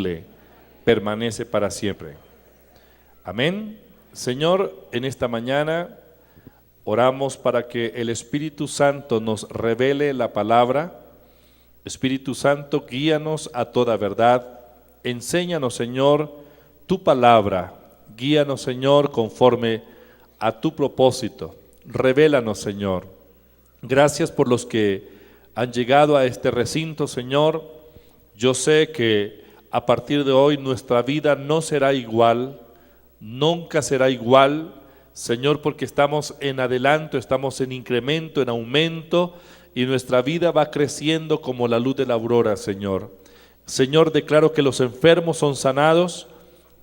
incorruptible, permanece para siempre. Amén. Señor, en esta mañana oramos para que el Espíritu Santo nos revele la palabra. Espíritu Santo, guíanos a toda verdad. Enséñanos, Señor, tu palabra. Guíanos, Señor, conforme a tu propósito. Revélanos, Señor. Gracias por los que han llegado a este recinto, Señor. Yo sé que a partir de hoy nuestra vida no será igual, nunca será igual, Señor, porque estamos en adelanto, estamos en incremento, en aumento, y nuestra vida va creciendo como la luz de la aurora, Señor. Señor, declaro que los enfermos son sanados,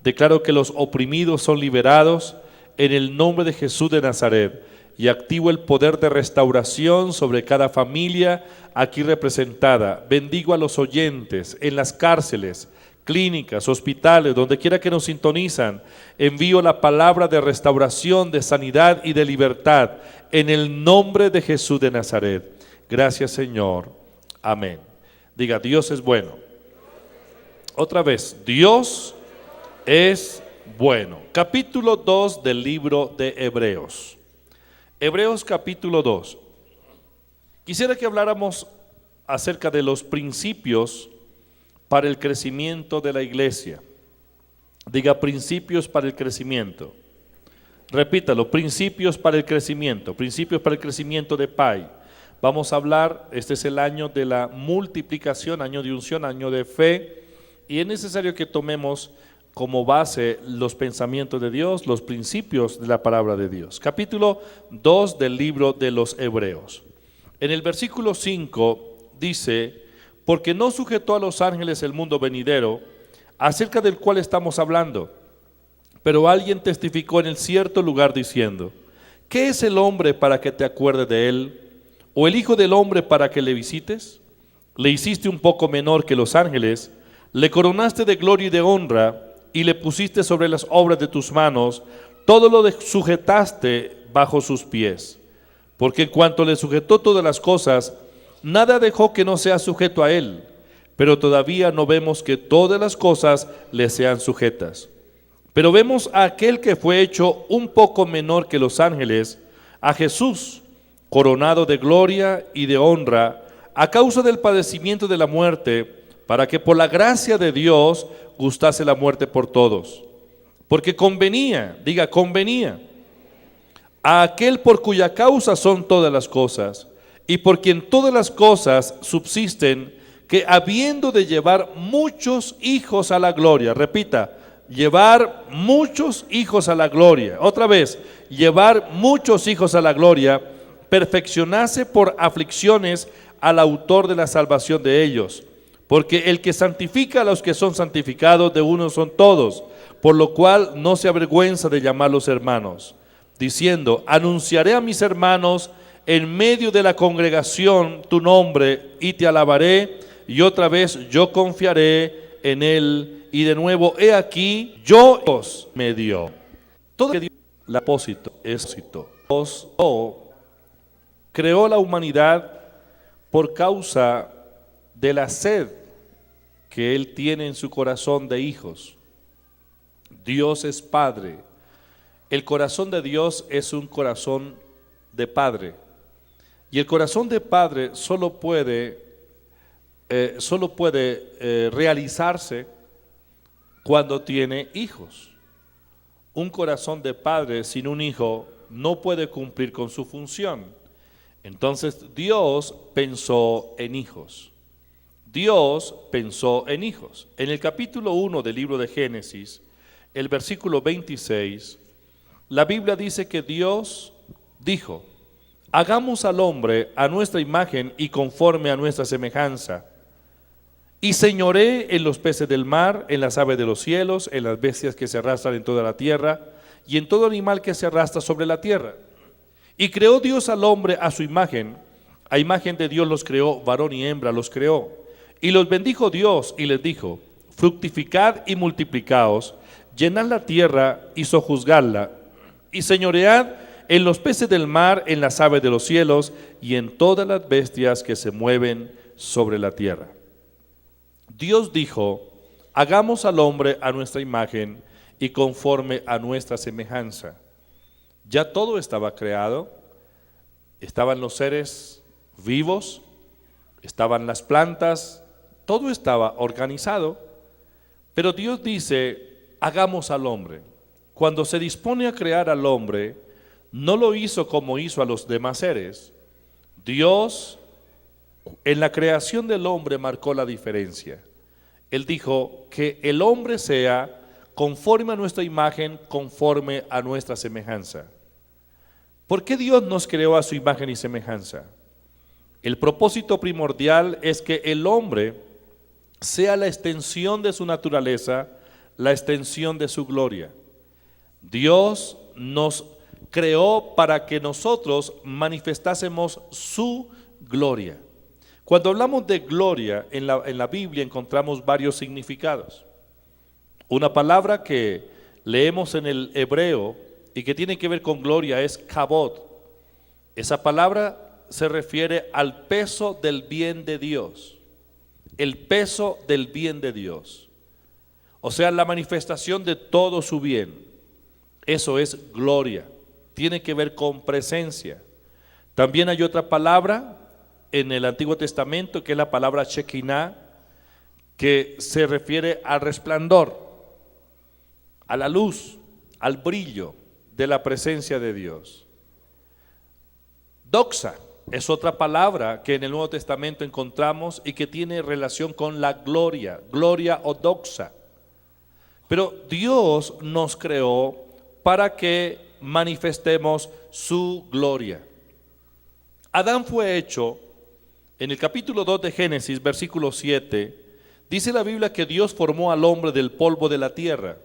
declaro que los oprimidos son liberados, en el nombre de Jesús de Nazaret, y activo el poder de restauración sobre cada familia aquí representada. Bendigo a los oyentes en las cárceles, clínicas, hospitales, donde quiera que nos sintonizan. Envío la palabra de restauración, de sanidad y de libertad en el nombre de Jesús de Nazaret. Gracias, Señor. Amén. Diga, Dios es bueno. Otra vez, Dios es bueno. Capítulo 2 del libro de Hebreos. Hebreos capítulo 2. Quisiera que habláramos acerca de los principios para el crecimiento de la iglesia. Diga, principios para el crecimiento. Repítalo, principios para el crecimiento de PAI. Vamos a hablar, este es el año de la multiplicación, año de unción, año de fe, y es necesario que tomemos como base los pensamientos de Dios, los principios de la palabra de Dios. Capítulo 2 del libro de los Hebreos. En el versículo 5 dice: porque no sujetó a los ángeles el mundo venidero, acerca del cual estamos hablando. Pero alguien testificó en el cierto lugar diciendo: ¿qué es el hombre para que te acuerdes de él? ¿O el hijo del hombre para que le visites? Le hiciste un poco menor que los ángeles, le coronaste de gloria y de honra, y le pusiste sobre las obras de tus manos, todo lo sujetaste bajo sus pies. Porque en cuanto le sujetó todas las cosas, nada dejó que no sea sujeto a él, pero todavía no vemos que todas las cosas le sean sujetas. Pero vemos a aquel que fue hecho un poco menor que los ángeles, a Jesús, coronado de gloria y de honra, a causa del padecimiento de la muerte, para que por la gracia de Dios gustase la muerte por todos. Porque convenía, diga convenía, a aquel por cuya causa son todas las cosas, y por quien todas las cosas subsisten, que habiendo de llevar muchos hijos a la gloria, repita, llevar muchos hijos a la gloria, otra vez, llevar muchos hijos a la gloria, perfeccionase por aflicciones al autor de la salvación de ellos. Porque el que santifica a los que son santificados, de uno son todos, por lo cual no se avergüenza de llamarlos hermanos, diciendo: anunciaré a mis hermanos en medio de la congregación tu nombre, y te alabaré, y otra vez yo confiaré en él, y de nuevo he aquí, yo os me dio. Todo que Dios el apósito, Dios creó la humanidad por causa de la sed que Él tiene en su corazón de hijos. Dios es Padre. El corazón de Dios es un corazón de Padre. Y el corazón de Padre solo puede realizarse cuando tiene hijos. Un corazón de padre sin un hijo no puede cumplir con su función. Entonces Dios pensó en hijos. Dios pensó en hijos. En el capítulo 1 del libro de Génesis, el versículo 26, la Biblia dice que Dios dijo: hagamos al hombre a nuestra imagen y conforme a nuestra semejanza, y señoree en los peces del mar, en las aves de los cielos, en las bestias que se arrastran en toda la tierra, y en todo animal que se arrastra sobre la tierra. Y creó Dios al hombre a su imagen, a imagen de Dios los creó, varón y hembra los creó. Y los bendijo Dios y les dijo: fructificad y multiplicaos, llenad la tierra y sojuzgadla, y señoread en los peces del mar, en las aves de los cielos, y en todas las bestias que se mueven sobre la tierra. Dios dijo hagamos al hombre a nuestra imagen y conforme a nuestra semejanza. Ya todo estaba creado, estaban los seres vivos, estaban las plantas, todo estaba organizado, pero Dios dice, hagamos al hombre. Cuando se dispone a crear al hombre, no lo hizo como hizo a los demás seres. Dios en la creación del hombre marcó la diferencia. Él dijo que el hombre sea conforme a nuestra imagen, conforme a nuestra semejanza. ¿Por qué Dios nos creó a su imagen y semejanza? El propósito primordial es que el hombre sea la extensión de su naturaleza, la extensión de su gloria. Dios nos creó para que nosotros manifestásemos su gloria. Cuando hablamos de gloria en la Biblia encontramos varios significados. Una palabra que leemos en el hebreo y que tiene que ver con gloria es kabod. Esa palabra se refiere al peso del bien de Dios, el peso del bien de Dios, o sea, la manifestación de todo su bien. Eso es gloria, tiene que ver con presencia. También hay otra palabra en el Antiguo Testamento que es la palabra Shekinah, que se refiere al resplandor, a la luz, al brillo de la presencia de Dios. Doxa es otra palabra que en el Nuevo Testamento encontramos y que tiene relación con la gloria, gloria o doxa. Pero Dios nos creó para que manifestemos su gloria. Adán fue hecho, en el capítulo 2 de Génesis, versículo 7, dice la Biblia que Dios formó al hombre del polvo de la tierra.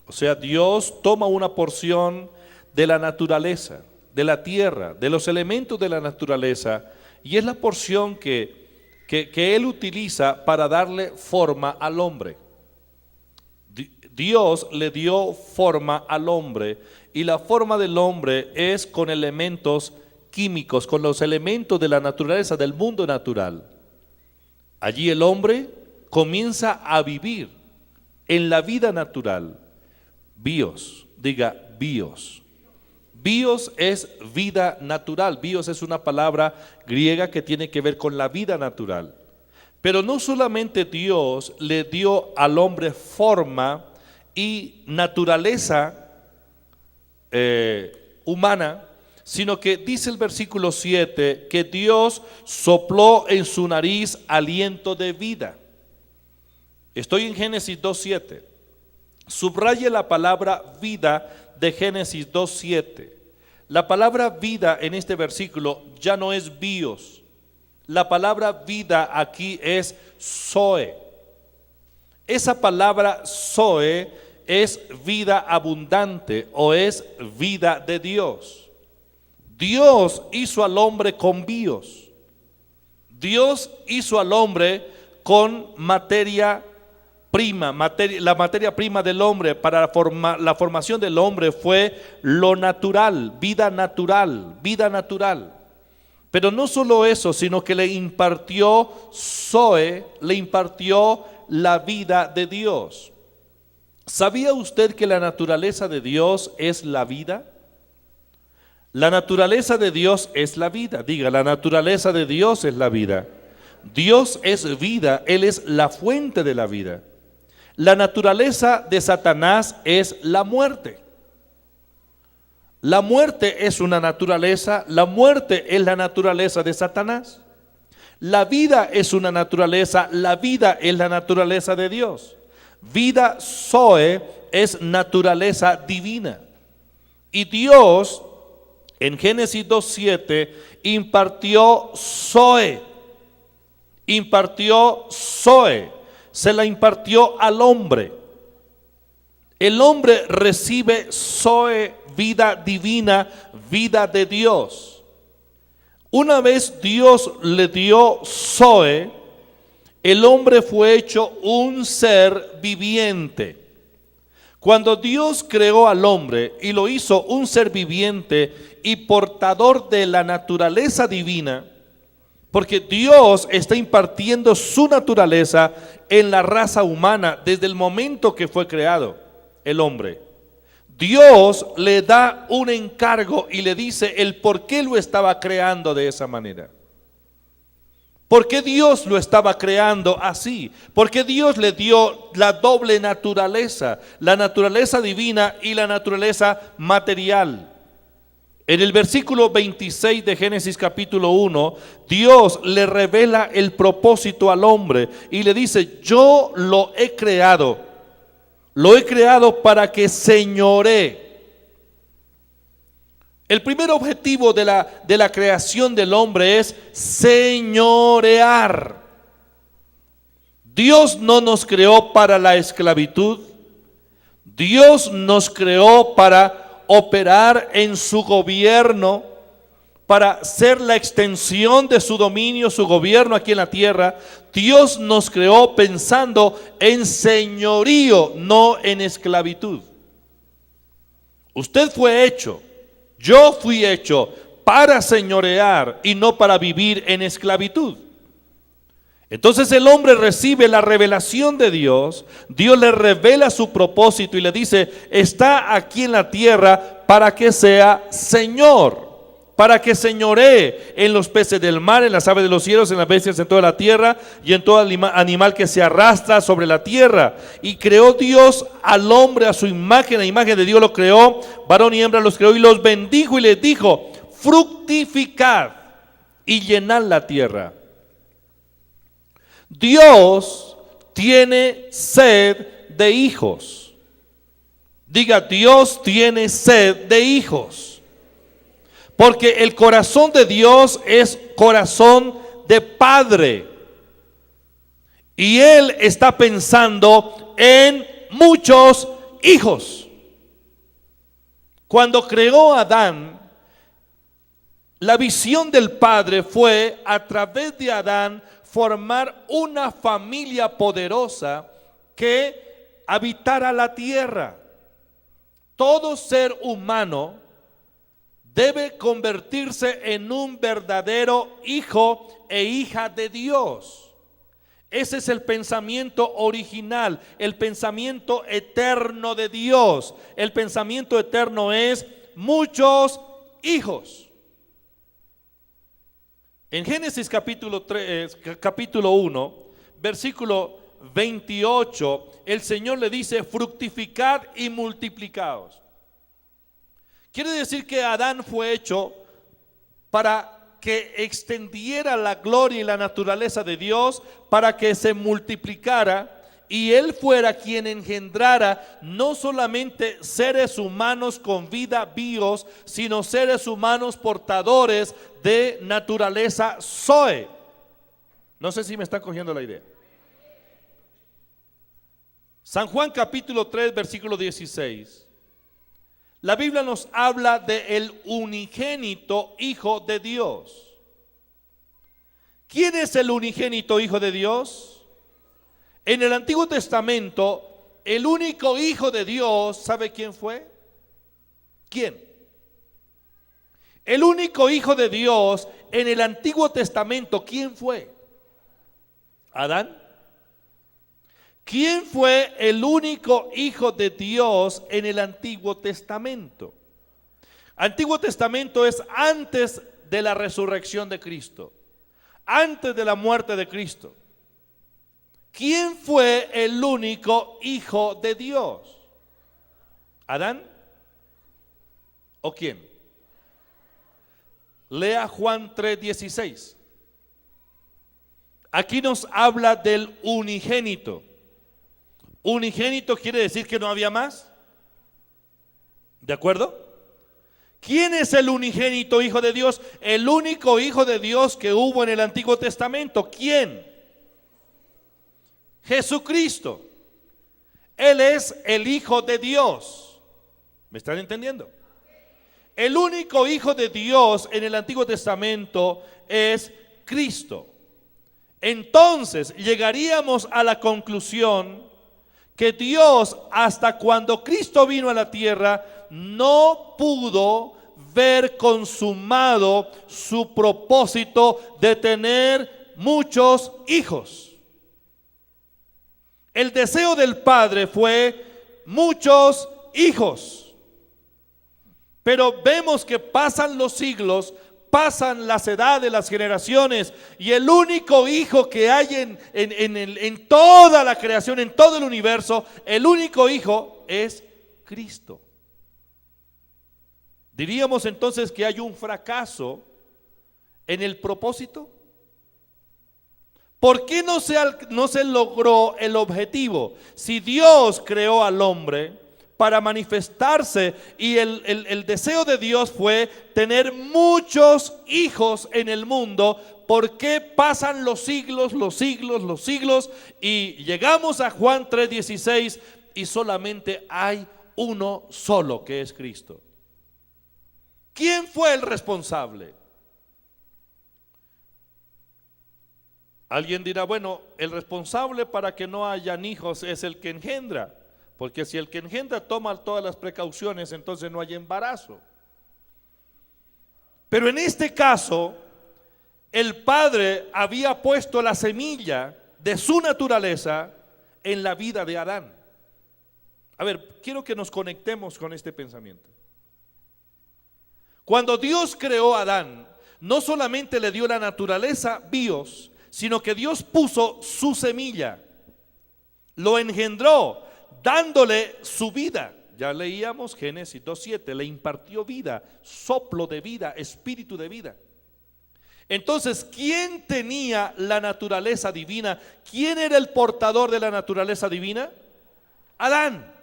O sea, Dios toma una porción de la naturaleza, de la tierra, de los elementos de la naturaleza, y es la porción que Él utiliza para darle forma al hombre. Dios le dio forma al hombre, y la forma del hombre es con elementos químicos, con los elementos de la naturaleza, del mundo natural. Allí el hombre comienza a vivir en la vida natural. Bios, diga bios. Bios es vida natural. Bios es una palabra griega que tiene que ver con la vida natural. Pero no solamente Dios le dio al hombre forma y naturaleza humana, sino que dice el versículo 7 que Dios sopló en su nariz aliento de vida. Estoy en Génesis 2:7. Subraye la palabra vida de Génesis 2:7. La palabra vida en este versículo ya no es bios. La palabra vida aquí es zoe. Esa palabra zoe es vida abundante o es vida de Dios. Dios hizo al hombre con bios. Dios hizo al hombre con materia prima, la materia prima del hombre para la formación del hombre fue lo natural, vida natural, vida natural. Pero no solo eso, sino que le impartió Zoe, le impartió la vida de Dios. ¿Sabía usted que la naturaleza de Dios es la vida? La naturaleza de Dios es la vida. Diga, la naturaleza de Dios es la vida. Dios es vida, Él es la fuente de la vida. La naturaleza de Satanás es la muerte. La muerte es una naturaleza, la muerte es la naturaleza de Satanás. La vida es una naturaleza, la vida es la naturaleza de Dios. Vida Zoe es naturaleza divina. Y Dios en Génesis 2:7 impartió Zoe. Impartió Zoe. Se la impartió al hombre. El hombre recibe Zoe, vida divina, vida de Dios. Una vez Dios le dio Zoe, el hombre fue hecho un ser viviente. Cuando Dios creó al hombre y lo hizo un ser viviente y portador de la naturaleza divina, Porque Dios está impartiendo su naturaleza en la raza humana desde el momento que fue creado el hombre. Dios le da un encargo y le dice el por qué lo estaba creando de esa manera. ¿Por qué Dios lo estaba creando así? Porque Dios le dio la doble naturaleza, la naturaleza divina y la naturaleza material. En el versículo 26 de Génesis capítulo 1, Dios le revela el propósito al hombre y le dice: yo lo he creado para que señoree. El primer objetivo de la creación del hombre es señorear. Dios no nos creó para la esclavitud. Dios nos creó para operar en su gobierno, para ser la extensión de su dominio, su gobierno aquí en la tierra. Dios nos creó pensando en señorío, no en esclavitud. Usted fue hecho, yo fui hecho para señorear y no para vivir en esclavitud. Entonces el hombre recibe la revelación de Dios. Dios le revela su propósito y le dice: está aquí en la tierra para que sea Señor, para que señoree en los peces del mar, en las aves de los cielos, en las bestias, en toda la tierra y en todo animal que se arrastra sobre la tierra. Y creó Dios al hombre a su imagen, a imagen de Dios lo creó, varón y hembra los creó, y los bendijo y les dijo: fructificad y llenad la tierra. Dios tiene sed de hijos. Diga: Dios tiene sed de hijos. Porque el corazón de Dios es corazón de padre. Y Él está pensando en muchos hijos. Cuando creó a Adán, la visión del Padre fue, a través de Adán, formar una familia poderosa que habitara la tierra. Todo ser humano debe convertirse en un verdadero hijo e hija de Dios. Ese es el pensamiento original, el pensamiento eterno de Dios. El pensamiento eterno es muchos hijos. En Génesis capítulo 1, versículo 28, el Señor le dice: fructificad y multiplicaos. Quiere decir que Adán fue hecho para que extendiera la gloria y la naturaleza de Dios, para que se multiplicara y Él fuera quien engendrara no solamente seres humanos con vida vivos, sino seres humanos portadores de naturaleza Zoe. No sé si me están cogiendo la idea. San Juan capítulo 3 versículo 16. La Biblia nos habla de el unigénito Hijo de Dios. ¿Quién es el unigénito Hijo de Dios? En el Antiguo Testamento, el único Hijo de Dios, ¿sabe quién fue? ¿Quién? El único Hijo de Dios en el Antiguo Testamento, ¿quién fue? ¿Adán? ¿Quién fue el único Hijo de Dios en el Antiguo Testamento? Antiguo Testamento es antes de la resurrección de Cristo, antes de la muerte de Cristo. ¿Quién fue el único Hijo de Dios? ¿Adán? ¿O quién? Lea Juan 3:16. Aquí nos habla del unigénito. Unigénito quiere decir que no había más. ¿De acuerdo? ¿Quién es el unigénito Hijo de Dios? El único Hijo de Dios que hubo en el Antiguo Testamento. ¿Quién? Jesucristo. Él es el Hijo de Dios. ¿Me están entendiendo? El único Hijo de Dios en el Antiguo Testamento es Cristo. Entonces llegaríamos a la conclusión que Dios, hasta cuando Cristo vino a la tierra, no pudo ver consumado su propósito de tener muchos hijos. El deseo del Padre fue muchos hijos. Pero vemos que pasan los siglos, pasan las edades, las generaciones, y el único hijo que hay en toda la creación, en todo el universo, el único hijo es Cristo. Diríamos entonces que hay un fracaso en el propósito. ¿Por qué no se logró el objetivo? Si Dios creó al hombre para manifestarse y el deseo de Dios fue tener muchos hijos en el mundo, ¿por qué pasan los siglos y llegamos a Juan 3:16 y solamente hay uno solo, que es Cristo? ¿Quién fue el responsable? Alguien dirá, bueno, el responsable para que no hayan hijos es el que engendra, porque si el que engendra toma todas las precauciones, entonces no hay embarazo. Pero en este caso, el Padre había puesto la semilla de su naturaleza en la vida de Adán. A ver, quiero que nos conectemos con este pensamiento. Cuando Dios creó a Adán, no solamente le dio la naturaleza bios, sino que Dios puso su semilla, lo engendró, dándole su vida. Ya leíamos Génesis 2:7, le impartió vida, soplo de vida, espíritu de vida. Entonces, ¿quién tenía la naturaleza divina? ¿Quién era el portador de la naturaleza divina? Adán.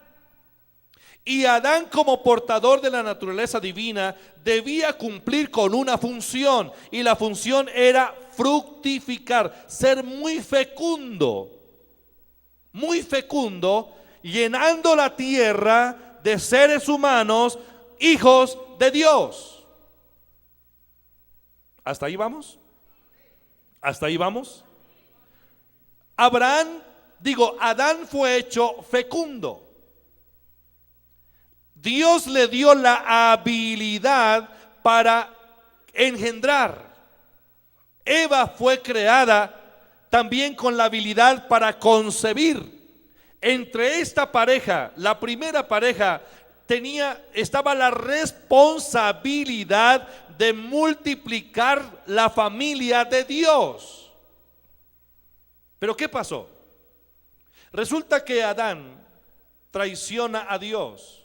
Y Adán, como portador de la naturaleza divina, debía cumplir con una función, y la función era fructificar, ser muy fecundo, llenando la tierra de seres humanos, hijos de Dios. ¿Hasta ahí vamos? ¿Hasta ahí vamos? Adán fue hecho fecundo. Dios le dio la habilidad para engendrar. Eva fue creada también con la habilidad para concebir. Entre esta pareja, la primera pareja, estaba la responsabilidad de multiplicar la familia de Dios. Pero ¿qué pasó? Resulta que Adán traiciona a Dios.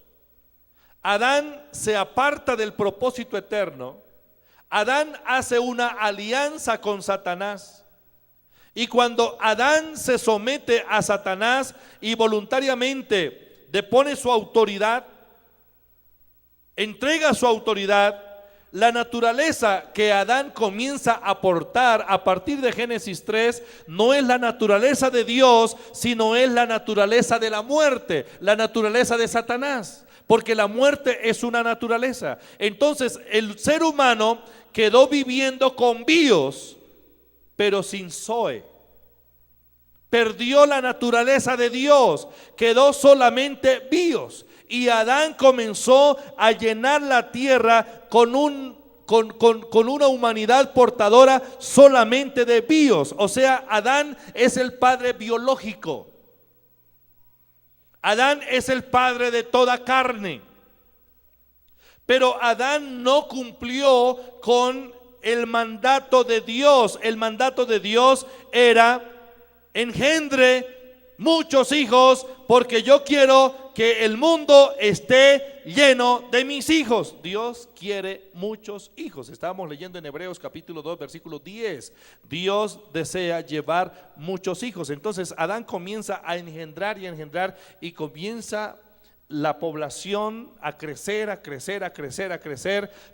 Adán se aparta del propósito eterno. Adán hace una alianza con Satanás. Y cuando Adán se somete a Satanás y voluntariamente depone su autoridad, entrega su autoridad, la naturaleza que Adán comienza a aportar a partir de Génesis 3 no es la naturaleza de Dios, sino es la naturaleza de la muerte, la naturaleza de Satanás. Porque la muerte es una naturaleza. Entonces el ser humano quedó viviendo con bios, pero sin zoe. Perdió la naturaleza de Dios, quedó solamente bios. Y Adán comenzó a llenar la tierra con una humanidad portadora solamente de bios. O sea, Adán es el padre biológico. Adán es el padre de toda carne. Pero Adán no cumplió con el mandato de Dios. El mandato de Dios era: engendre muchos hijos, porque yo quiero que el mundo esté lleno de mis hijos. Dios quiere muchos hijos. Estábamos leyendo en Hebreos capítulo 2 versículo 10. Dios desea llevar muchos hijos. Entonces Adán comienza a engendrar y comienza la población a crecer,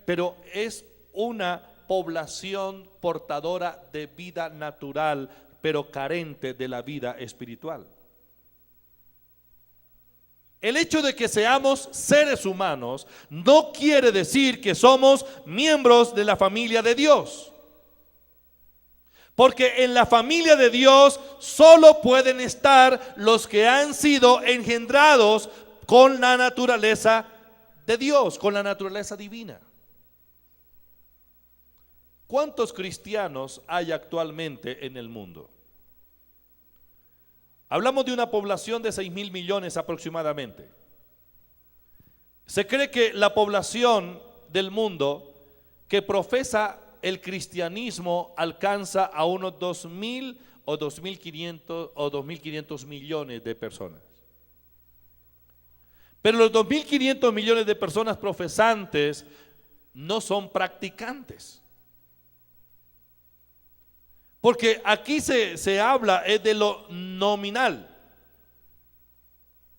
pero es una población portadora de vida natural, pero carente de la vida espiritual. El hecho de que seamos seres humanos no quiere decir que somos miembros de la familia de Dios. Porque en la familia de Dios solo pueden estar los que han sido engendrados con la naturaleza de Dios, con la naturaleza divina. ¿Cuántos cristianos hay actualmente en el mundo? Hablamos de una población de 6.000 millones aproximadamente. Se cree que la población del mundo que profesa el cristianismo alcanza a unos 2.000 o 2.500 millones de personas. Pero los 2.500 millones de personas profesantes no son practicantes. Porque aquí se habla es de lo nominal.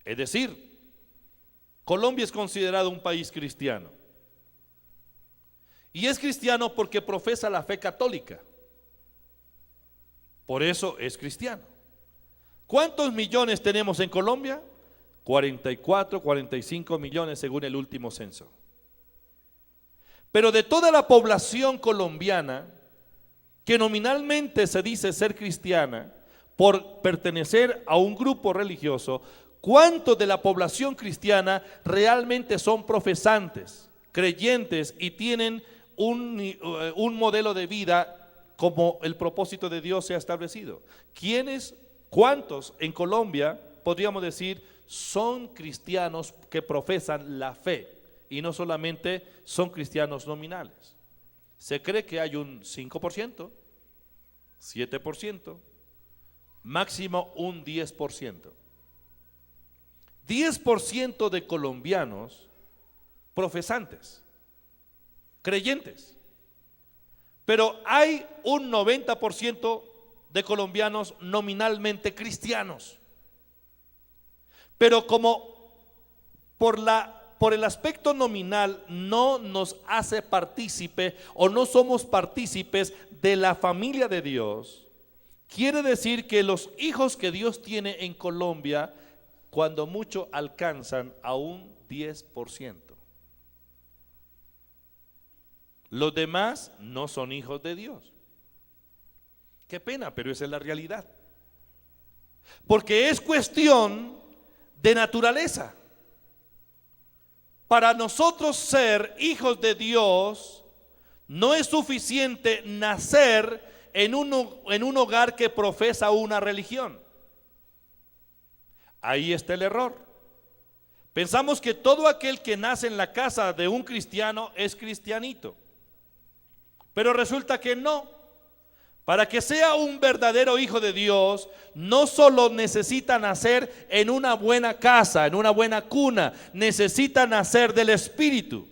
Es decir, Colombia es considerado un país cristiano. Y es cristiano porque profesa la fe católica. Por eso es cristiano. ¿Cuántos millones tenemos en Colombia? 44, 45 millones según el último censo. Pero de toda la población colombiana, que nominalmente se dice ser cristiana por pertenecer a un grupo religioso, ¿cuántos de la población cristiana realmente son profesantes, creyentes y tienen un modelo de vida como el propósito de Dios se ha establecido? ¿Cuántos en Colombia podríamos decir son cristianos que profesan la fe y no solamente son cristianos nominales? Se cree que hay un 5%, 7%, máximo un 10%. 10% de colombianos profesantes, creyentes. Pero hay un 90% de colombianos nominalmente cristianos. Pero como por el aspecto nominal no nos hace partícipe o no somos partícipes de la familia de Dios, quiere decir que los hijos que Dios tiene en Colombia, cuando mucho alcanzan a un 10%. Los demás no son hijos de Dios. Qué pena, pero esa es la realidad. Porque es cuestión de naturaleza. Para nosotros ser hijos de Dios, no es suficiente nacer en un hogar que profesa una religión. Ahí está el error. Pensamos que todo aquel que nace en la casa de un cristiano es cristianito. Pero resulta que no. Para que sea un verdadero hijo de Dios, no solo necesita nacer en una buena casa, en una buena cuna, necesita nacer del Espíritu.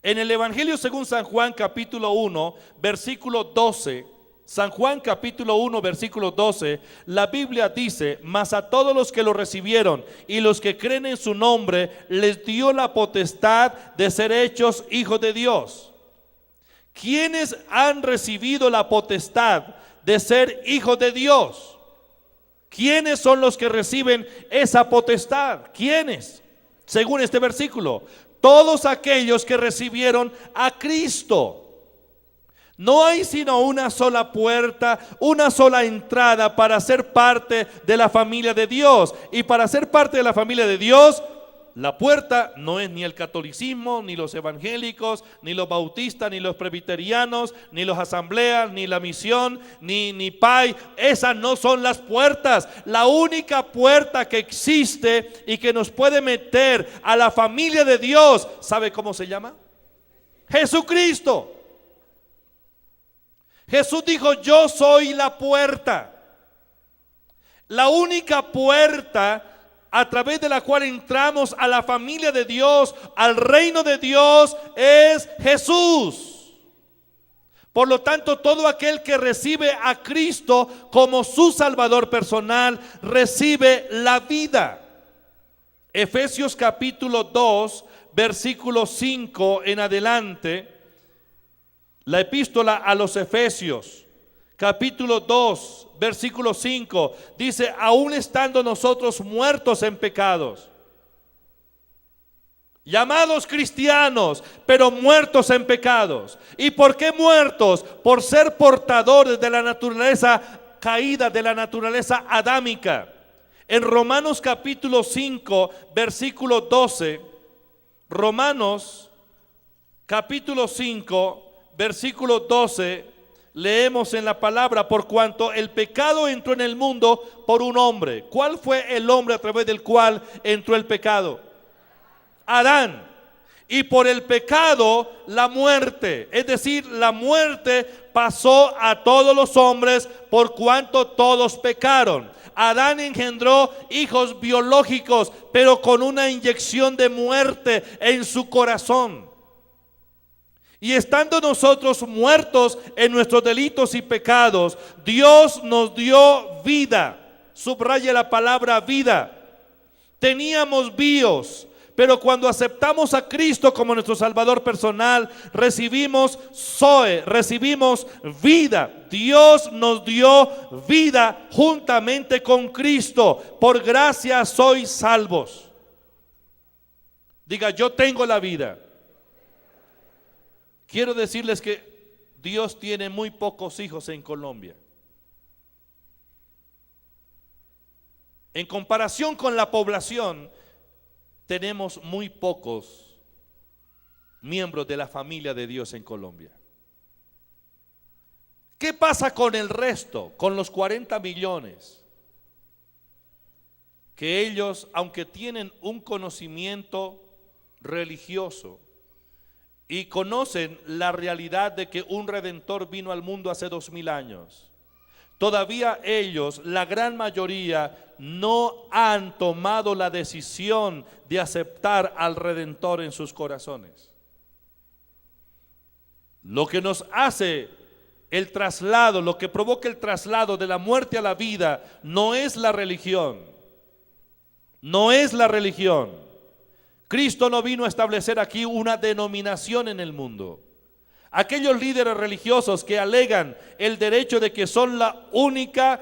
En el Evangelio según San Juan capítulo 1, versículo 12, San Juan capítulo 1, versículo 12, la Biblia dice: mas a todos los que lo recibieron y los que creen en su nombre, les dio la potestad de ser hechos hijos de Dios. ¿Quiénes han recibido la potestad de ser hijos de Dios? ¿Quiénes son los que reciben esa potestad? ¿Quiénes? Según este versículo, todos aquellos que recibieron a Cristo. No hay sino una sola puerta, una sola entrada para ser parte de la familia de Dios. Y para ser parte de la familia de Dios, la puerta no es ni el catolicismo, ni los evangélicos, ni los bautistas, ni los presbiterianos, ni los asambleas, ni la misión, ni PAI. Esas no son las puertas. La única puerta que existe y que nos puede meter a la familia de Dios, ¿sabe cómo se llama? Jesucristo. Jesús dijo: yo soy la puerta. La única puerta a través de la cual entramos a la familia de Dios, al reino de Dios, es Jesús. Por lo tanto, todo aquel que recibe a Cristo como su Salvador personal, recibe la vida. Efesios capítulo 2, versículo 5 en adelante, la epístola a los Efesios, capítulo 2, versículo 5, dice: aún estando nosotros muertos en pecados, llamados cristianos, pero muertos en pecados. ¿Y por qué muertos? Por ser portadores de la naturaleza caída, de la naturaleza adámica. En Romanos capítulo 5, versículo 12, Romanos capítulo 5, versículo 12, leemos en la palabra: por cuanto el pecado entró en el mundo por un hombre. ¿Cuál fue el hombre a través del cual entró el pecado? Adán. Y por el pecado la muerte, es decir, la muerte pasó a todos los hombres por cuanto todos pecaron. Adán engendró hijos biológicos, pero con una inyección de muerte en su corazón. Y estando nosotros muertos en nuestros delitos y pecados, Dios nos dio vida. Subraya la palabra vida. Teníamos bios, pero cuando aceptamos a Cristo como nuestro Salvador personal, recibimos Zoe, recibimos vida. Dios nos dio vida juntamente con Cristo. Por gracia sois salvos. Diga: yo tengo la vida. Quiero decirles que Dios tiene muy pocos hijos en Colombia. En comparación con la población, tenemos muy pocos miembros de la familia de Dios en Colombia. ¿Qué pasa con el resto, con los 40 millones? Que ellos, aunque tienen un conocimiento religioso y conocen la realidad de que un redentor vino al mundo hace 2000 años, todavía ellos, la gran mayoría, no han tomado la decisión de aceptar al Redentor en sus corazones. Lo que nos hace el traslado, lo que provoca el traslado de la muerte a la vida, no es la religión. No es la religión. Cristo no vino a establecer aquí una denominación en el mundo. Aquellos líderes religiosos que alegan el derecho de que son la única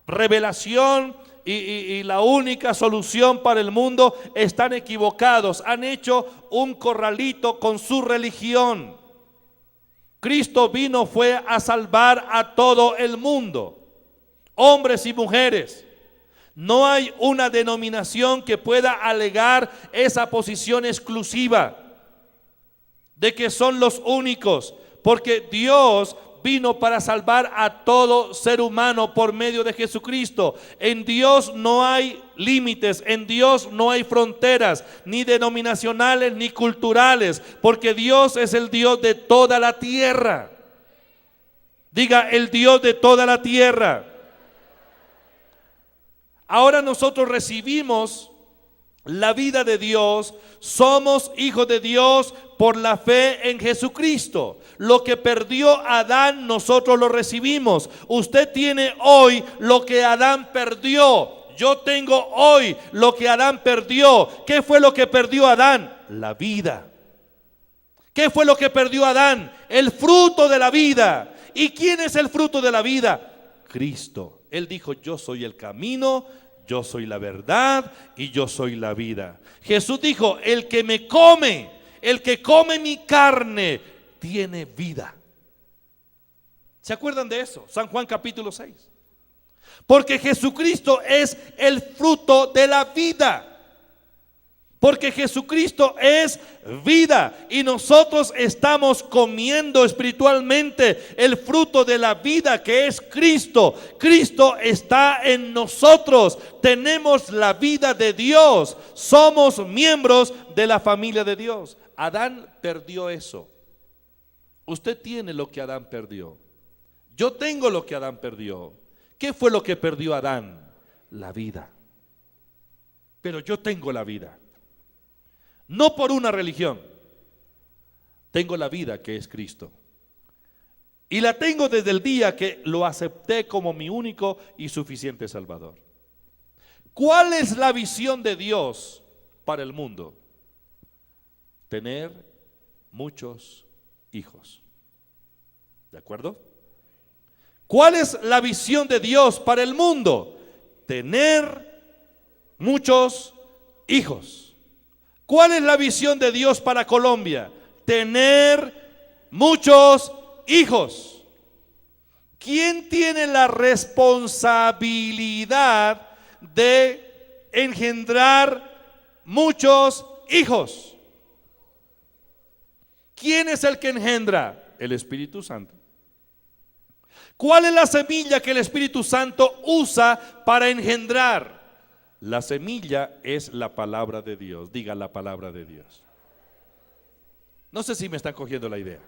revelación y la única solución para el mundo, están equivocados. Han hecho un corralito con su religión. Cristo fue a salvar a todo el mundo, hombres y mujeres. No hay una denominación que pueda alegar esa posición exclusiva de que son los únicos, porque Dios vino para salvar a todo ser humano por medio de Jesucristo. En Dios no hay límites, en Dios no hay fronteras, ni denominacionales ni culturales, porque Dios es el Dios de toda la tierra. Diga: el Dios de toda la tierra. Ahora nosotros recibimos la vida de Dios, somos hijos de Dios por la fe en Jesucristo. Lo que perdió Adán, nosotros lo recibimos. Usted tiene hoy lo que Adán perdió. Yo tengo hoy lo que Adán perdió. ¿Qué fue lo que perdió Adán? La vida. ¿Qué fue lo que perdió Adán? El fruto de la vida. ¿Y quién es el fruto de la vida? Cristo. Él dijo: yo soy el camino, yo soy la verdad y yo soy la vida. Jesús dijo: el que me come, el que come mi carne, tiene vida. ¿Se acuerdan de eso? San Juan capítulo 6. Porque Jesucristo es el fruto de la vida. Porque Jesucristo es vida y nosotros estamos comiendo espiritualmente el fruto de la vida, que es Cristo. Cristo está en nosotros, tenemos la vida de Dios, somos miembros de la familia de Dios. Adán perdió eso. Usted tiene lo que Adán perdió. Yo tengo lo que Adán perdió. ¿Qué fue lo que perdió Adán? La vida. Pero yo tengo la vida. No por una religión. Tengo la vida, que es Cristo. Y la tengo desde el día que lo acepté como mi único y suficiente Salvador. ¿Cuál es la visión de Dios para el mundo? Tener muchos hijos. ¿De acuerdo? ¿Cuál es la visión de Dios para el mundo? Tener muchos hijos. ¿Cuál es la visión de Dios para Colombia? Tener muchos hijos. ¿Quién tiene la responsabilidad de engendrar muchos hijos? ¿Quién es el que engendra? El Espíritu Santo. ¿Cuál es la semilla que el Espíritu Santo usa para engendrar? La semilla es la palabra de Dios. Diga la palabra de Dios. No sé si me están cogiendo la idea.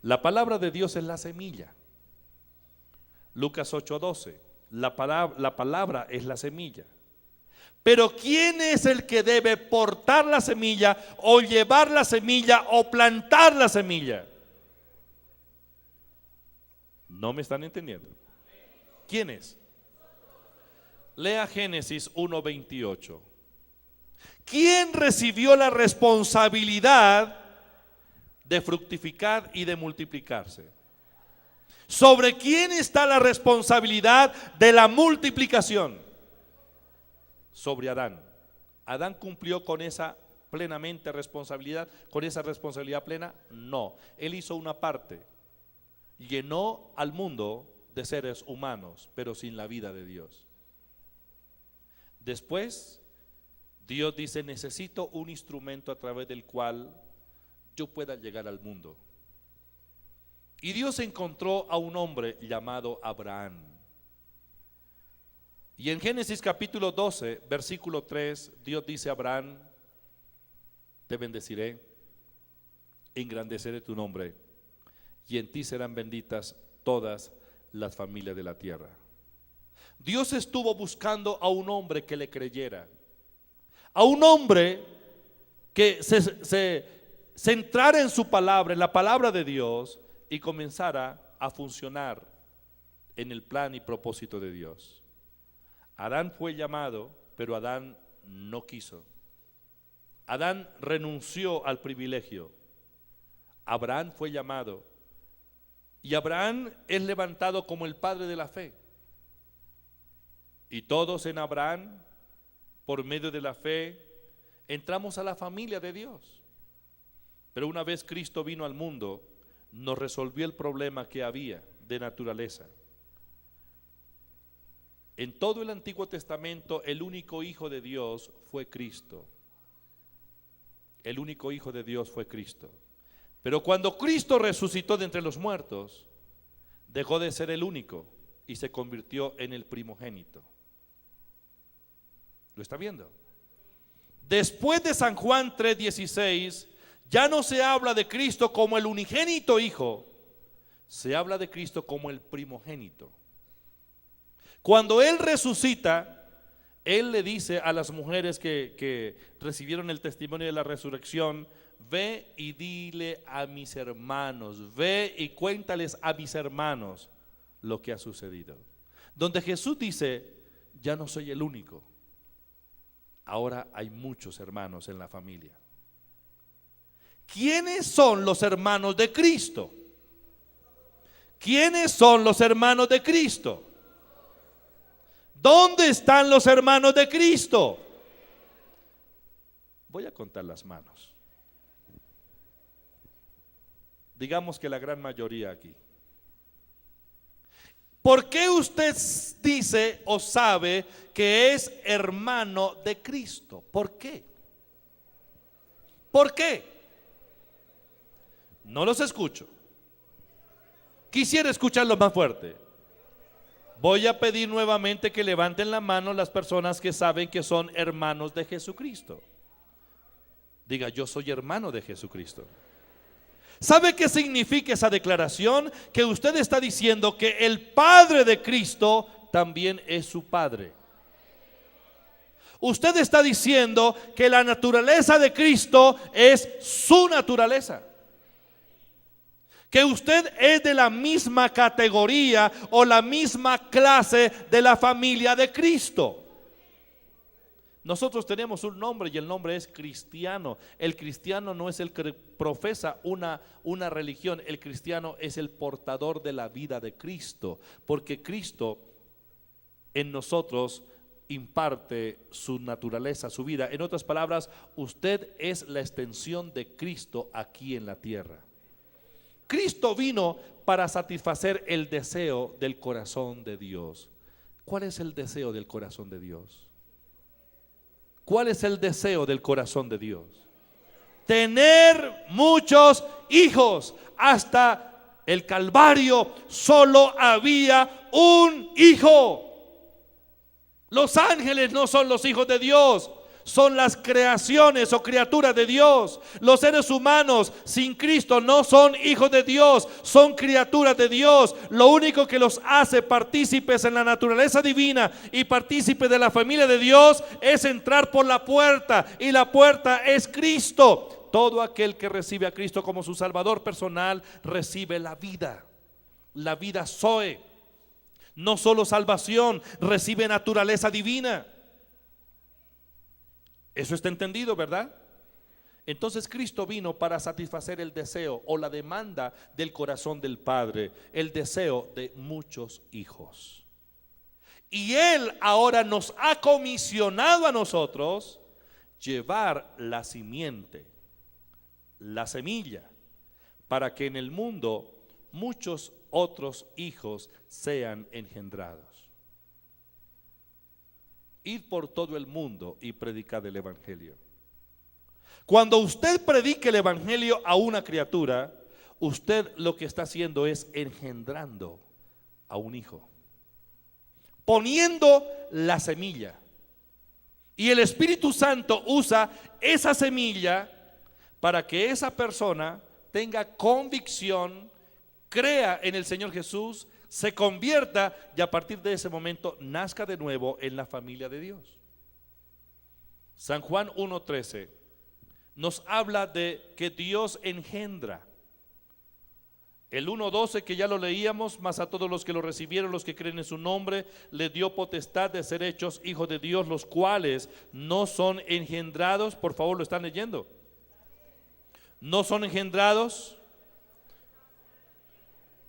La palabra de Dios es la semilla. Lucas 8:12. La palabra es la semilla. Pero ¿quién es el que debe portar la semilla o llevar la semilla o plantar la semilla? ¿No me están entendiendo? ¿Quién es? Lea Génesis 1:28. ¿Quién recibió la responsabilidad de fructificar y de multiplicarse? ¿Sobre quién está la responsabilidad de la multiplicación? Sobre Adán. ¿Adán cumplió con esa plenamente responsabilidad? ¿Con esa responsabilidad plena? No. Él hizo una parte. Llenó al mundo de seres humanos, pero sin la vida de Dios. Después, Dios dice: necesito un instrumento a través del cual yo pueda llegar al mundo. Y Dios encontró a un hombre llamado Abraham. Y en Génesis capítulo 12, versículo 3, Dios dice a Abraham: te bendeciré, engrandeceré tu nombre, y en ti serán benditas todas las familias de la tierra. Dios estuvo buscando a un hombre que le creyera, a un hombre que se centrara en su palabra, en la palabra de Dios, y comenzara a funcionar en el plan y propósito de Dios. Adán fue llamado, pero Adán no quiso. Adán renunció al privilegio. Abraham fue llamado, y Abraham es levantado como el padre de la fe. Y todos en Abraham, por medio de la fe, entramos a la familia de Dios. Pero una vez Cristo vino al mundo, nos resolvió el problema que había de naturaleza. En todo el Antiguo Testamento, el único Hijo de Dios fue Cristo. El único Hijo de Dios fue Cristo. Pero cuando Cristo resucitó de entre los muertos, dejó de ser el único y se convirtió en el primogénito. ¿Lo está viendo? Después de San Juan 3:16, ya no se habla de Cristo como el unigénito Hijo, se habla de Cristo como el primogénito. Cuando Él resucita, Él le dice a las mujeres que recibieron el testimonio de la resurrección: ve y dile a mis hermanos, ve y cuéntales a mis hermanos lo que ha sucedido. Donde Jesús dice: ya no soy el único, ahora hay muchos hermanos en la familia. ¿Quiénes son los hermanos de Cristo? ¿Quiénes son los hermanos de Cristo? ¿Dónde están los hermanos de Cristo? Voy a contar las manos. Digamos que la gran mayoría aquí. ¿Por qué usted dice o sabe que es hermano de Cristo? ¿Por qué? ¿Por qué? No los escucho. Quisiera escucharlo más fuerte. Voy a pedir nuevamente que levanten la mano las personas que saben que son hermanos de Jesucristo. Diga: yo soy hermano de Jesucristo. ¿Sabe qué significa esa declaración? Que usted está diciendo que el Padre de Cristo también es su Padre. Usted está diciendo que la naturaleza de Cristo es su naturaleza. Que usted es de la misma categoría o la misma clase de la familia de Cristo. Nosotros tenemos un nombre y el nombre es cristiano. El cristiano no es el que profesa una religión. El cristiano es el portador de la vida de Cristo, porque Cristo en nosotros imparte su naturaleza, su vida. En otras palabras, usted es la extensión de Cristo aquí en la tierra. Cristo vino para satisfacer el deseo del corazón de Dios. ¿Cuál es el deseo del corazón de Dios? ¿Cuál es el deseo del corazón de Dios? Tener muchos hijos. hasta el Calvario solo había un hijo. Los ángeles no son los hijos de Dios, son las creaciones o criaturas de Dios. Los seres humanos sin Cristo no son hijos de Dios, son criaturas de Dios. Lo único que los hace partícipes en la naturaleza divina y partícipes de la familia de Dios es entrar por la puerta, y la puerta es Cristo. Todo aquel que recibe a Cristo como su Salvador personal recibe la vida Zoe. No solo salvación, recibe naturaleza divina. Eso está entendido, ¿verdad? Entonces Cristo vino para satisfacer el deseo o la demanda del corazón del Padre, el deseo de muchos hijos. Y Él ahora nos ha comisionado a nosotros llevar la simiente, la semilla, para que en el mundo muchos otros hijos sean engendrados. Ir por todo el mundo y predicar el evangelio. Cuando usted predique el evangelio a una criatura, usted lo que está haciendo es engendrando a un hijo, poniendo la semilla. Y el Espíritu Santo usa esa semilla para que esa persona tenga convicción, crea en el Señor Jesús, se convierta y a partir de ese momento nazca de nuevo en la familia de Dios. San Juan 1:13 nos habla de que Dios engendra. El 1:12 que ya lo leíamos, mas a todos los que lo recibieron, los que creen en su nombre, le dio potestad de ser hechos hijos de Dios, los cuales no son engendrados. Por favor, lo están leyendo. No son engendrados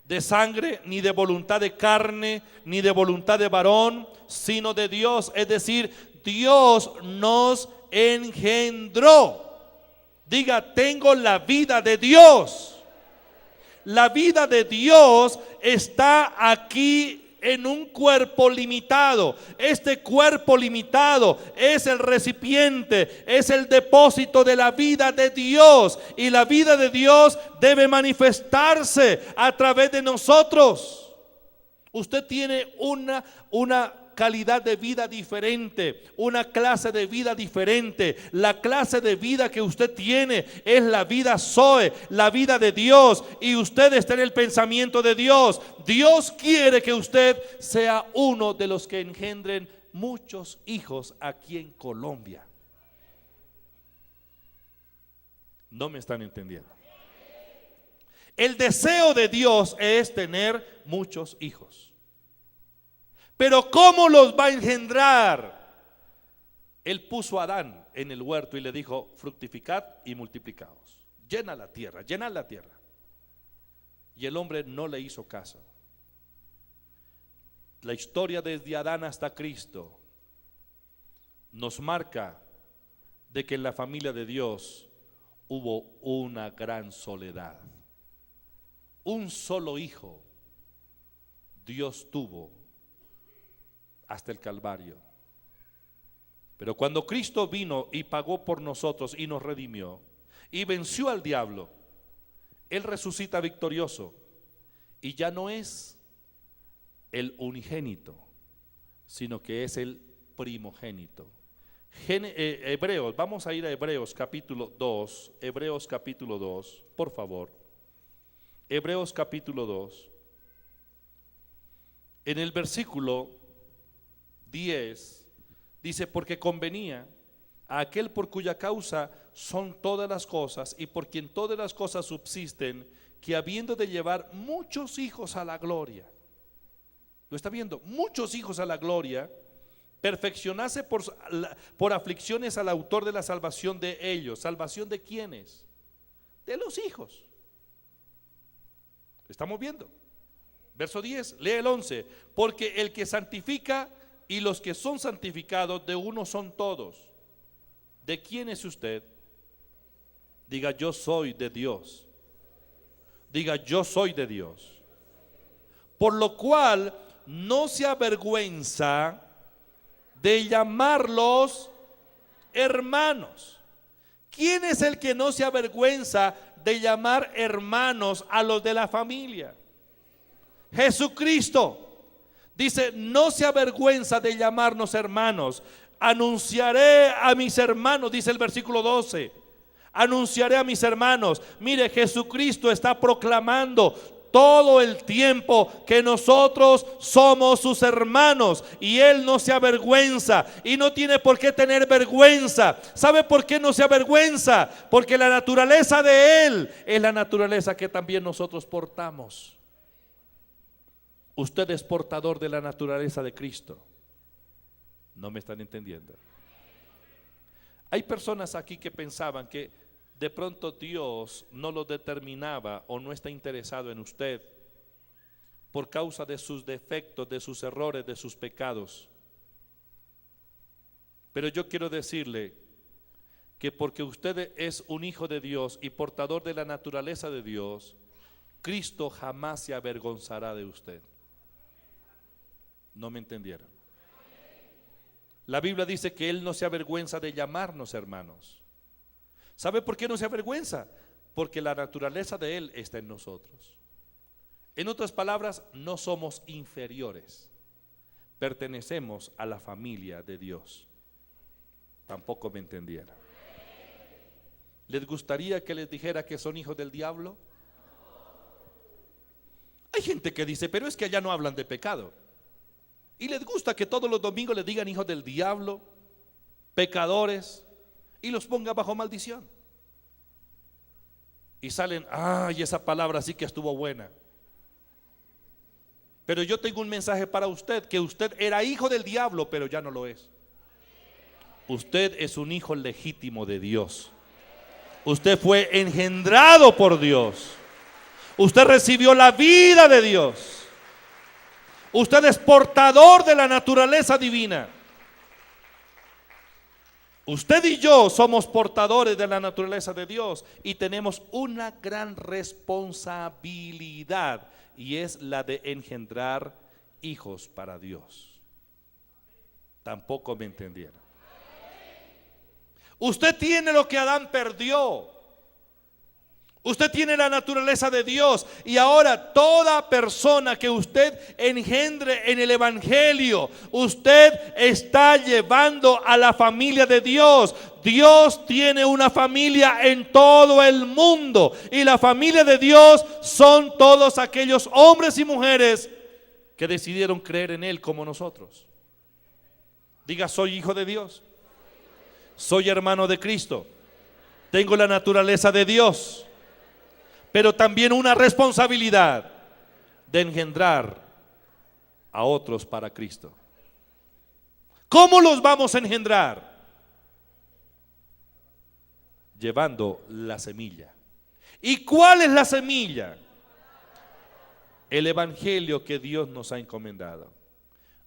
de sangre, ni de voluntad de carne, ni de voluntad de varón, sino de Dios. Es decir, Dios nos engendró. Diga, tengo la vida de Dios. La vida de Dios está aquí en un cuerpo limitado. Este cuerpo limitado es el recipiente, es el depósito de la vida de Dios, y la vida de Dios debe manifestarse a través de nosotros. Usted tiene una calidad de vida diferente, una clase de vida diferente. La clase de vida que usted tiene es la vida Zoe, la vida de Dios, y usted está en el pensamiento de Dios. Dios quiere que usted sea uno de los que engendren muchos hijos aquí en Colombia. No me están entendiendo. El deseo de Dios es tener muchos hijos. Pero ¿cómo los va a engendrar? Él puso a Adán en el huerto y le dijo: fructificad y multiplicaos, llenad la tierra. Y el hombre no le hizo caso. La historia desde Adán hasta Cristo nos marca de que en la familia de Dios hubo una gran soledad. Un solo hijo Dios tuvo hasta el Calvario. Pero cuando Cristo vino y pagó por nosotros y nos redimió y venció al diablo, Él resucita victorioso, y ya no es el unigénito, sino que es el primogénito. Hebreos, vamos a ir a Hebreos capítulo 2, Hebreos capítulo 2, por favor. Hebreos capítulo 2. En el versículo 10 dice: porque convenía a aquel por cuya causa son todas las cosas y por quien todas las cosas subsisten, que habiendo de llevar muchos hijos a la gloria, ¿lo está viendo? Muchos hijos a la gloria, perfeccionase por aflicciones al autor de la salvación de ellos. ¿Salvación de quiénes? De los hijos. ¿Estamos viendo? Verso 10, lee el 11. Porque el que santifica y los que son santificados de uno son todos. ¿De quién es usted? Diga: yo soy de Dios. Diga: yo soy de Dios. Por lo cual no se avergüenza de llamarlos hermanos. ¿Quién es el que no se avergüenza de llamar hermanos a los de la familia. Jesucristo dice: no se avergüenza de llamarnos hermanos. Anunciaré a mis hermanos, dice el versículo 12. Anunciaré a mis hermanos. Mire, Jesucristo está proclamando todo el tiempo que nosotros somos sus hermanos, y Él no se avergüenza y no tiene por qué tener vergüenza. ¿Sabe por qué no se avergüenza? Porque la naturaleza de Él es la naturaleza que también nosotros portamos. Usted es portador de la naturaleza de Cristo. ¿No me están entendiendo? Hay personas aquí que pensaban que de pronto Dios no lo determinaba o no está interesado en usted por causa de sus defectos, de sus errores, de sus pecados. Pero yo quiero decirle que porque usted es un hijo de Dios y portador de la naturaleza de Dios, Cristo jamás se avergonzará de usted. ¿No me entendieron? La Biblia dice que Él no se avergüenza de llamarnos hermanos. ¿Sabe por qué no se avergüenza? Porque la naturaleza de Él está en nosotros. En otras palabras, no somos inferiores. Pertenecemos a la familia de Dios. Tampoco me entendieron. ¿Les gustaría que les dijera que son hijos del diablo? Hay gente que dice: pero es que allá no hablan de pecado. Y les gusta que todos los domingos les digan hijos del diablo, pecadores, y los ponga bajo maldición. Y salen: ay, esa palabra sí que estuvo buena. Pero yo tengo un mensaje para usted: que usted era hijo del diablo, pero ya no lo es. Usted es un hijo legítimo de Dios. Usted fue engendrado por Dios. Usted recibió la vida de Dios. Usted es portador de la naturaleza divina. Usted y yo somos portadores de la naturaleza de Dios y tenemos una gran responsabilidad, y es la de engendrar hijos para Dios. Tampoco me entendieron. Usted tiene lo que Adán perdió. Usted tiene la naturaleza de Dios, y ahora toda persona que usted engendre en el evangelio, usted está llevando a la familia de Dios. Dios tiene una familia en todo el mundo, y la familia de Dios son todos aquellos hombres y mujeres que decidieron creer en Él como nosotros. Diga: soy hijo de Dios, soy hermano de Cristo, tengo la naturaleza de Dios, pero también una responsabilidad de engendrar a otros para Cristo. ¿Cómo los vamos a engendrar? Llevando la semilla. ¿Y cuál es la semilla? El evangelio que Dios nos ha encomendado.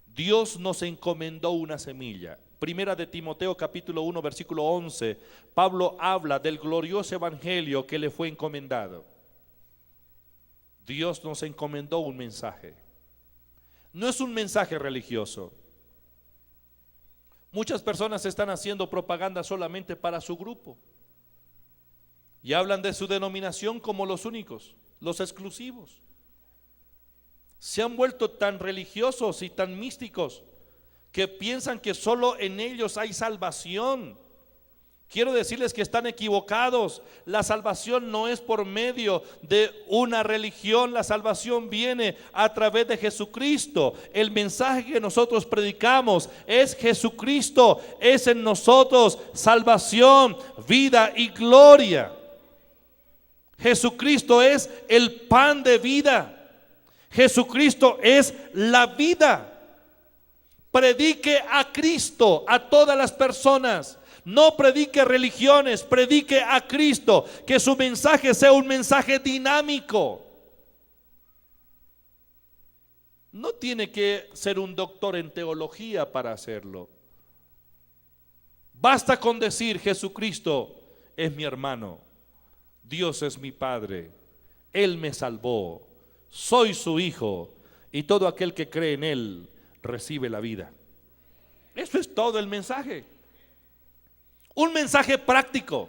Dios nos encomendó una semilla. Primera de Timoteo capítulo 1 versículo 11, Pablo habla del glorioso evangelio que le fue encomendado. Dios nos encomendó un mensaje. No es un mensaje religioso. Muchas personas están haciendo propaganda solamente para su grupo y hablan de su denominación como los únicos, los exclusivos. Se han vuelto tan religiosos y tan místicos que piensan que solo en ellos hay salvación. Quiero decirles que están equivocados. La salvación no es por medio de una religión. La salvación viene a través de Jesucristo. El mensaje que nosotros predicamos es Jesucristo. Es en nosotros salvación, vida y gloria. Jesucristo es el pan de vida. Jesucristo es la vida. Predique a Cristo a todas las personas. No predique religiones, predique a Cristo. Que su mensaje sea un mensaje dinámico. No tiene que ser un doctor en teología para hacerlo. Basta con decir: Jesucristo es mi hermano, Dios es mi Padre, Él me salvó, soy su hijo, y todo aquel que cree en Él recibe la vida. Eso es todo el mensaje. Un mensaje práctico.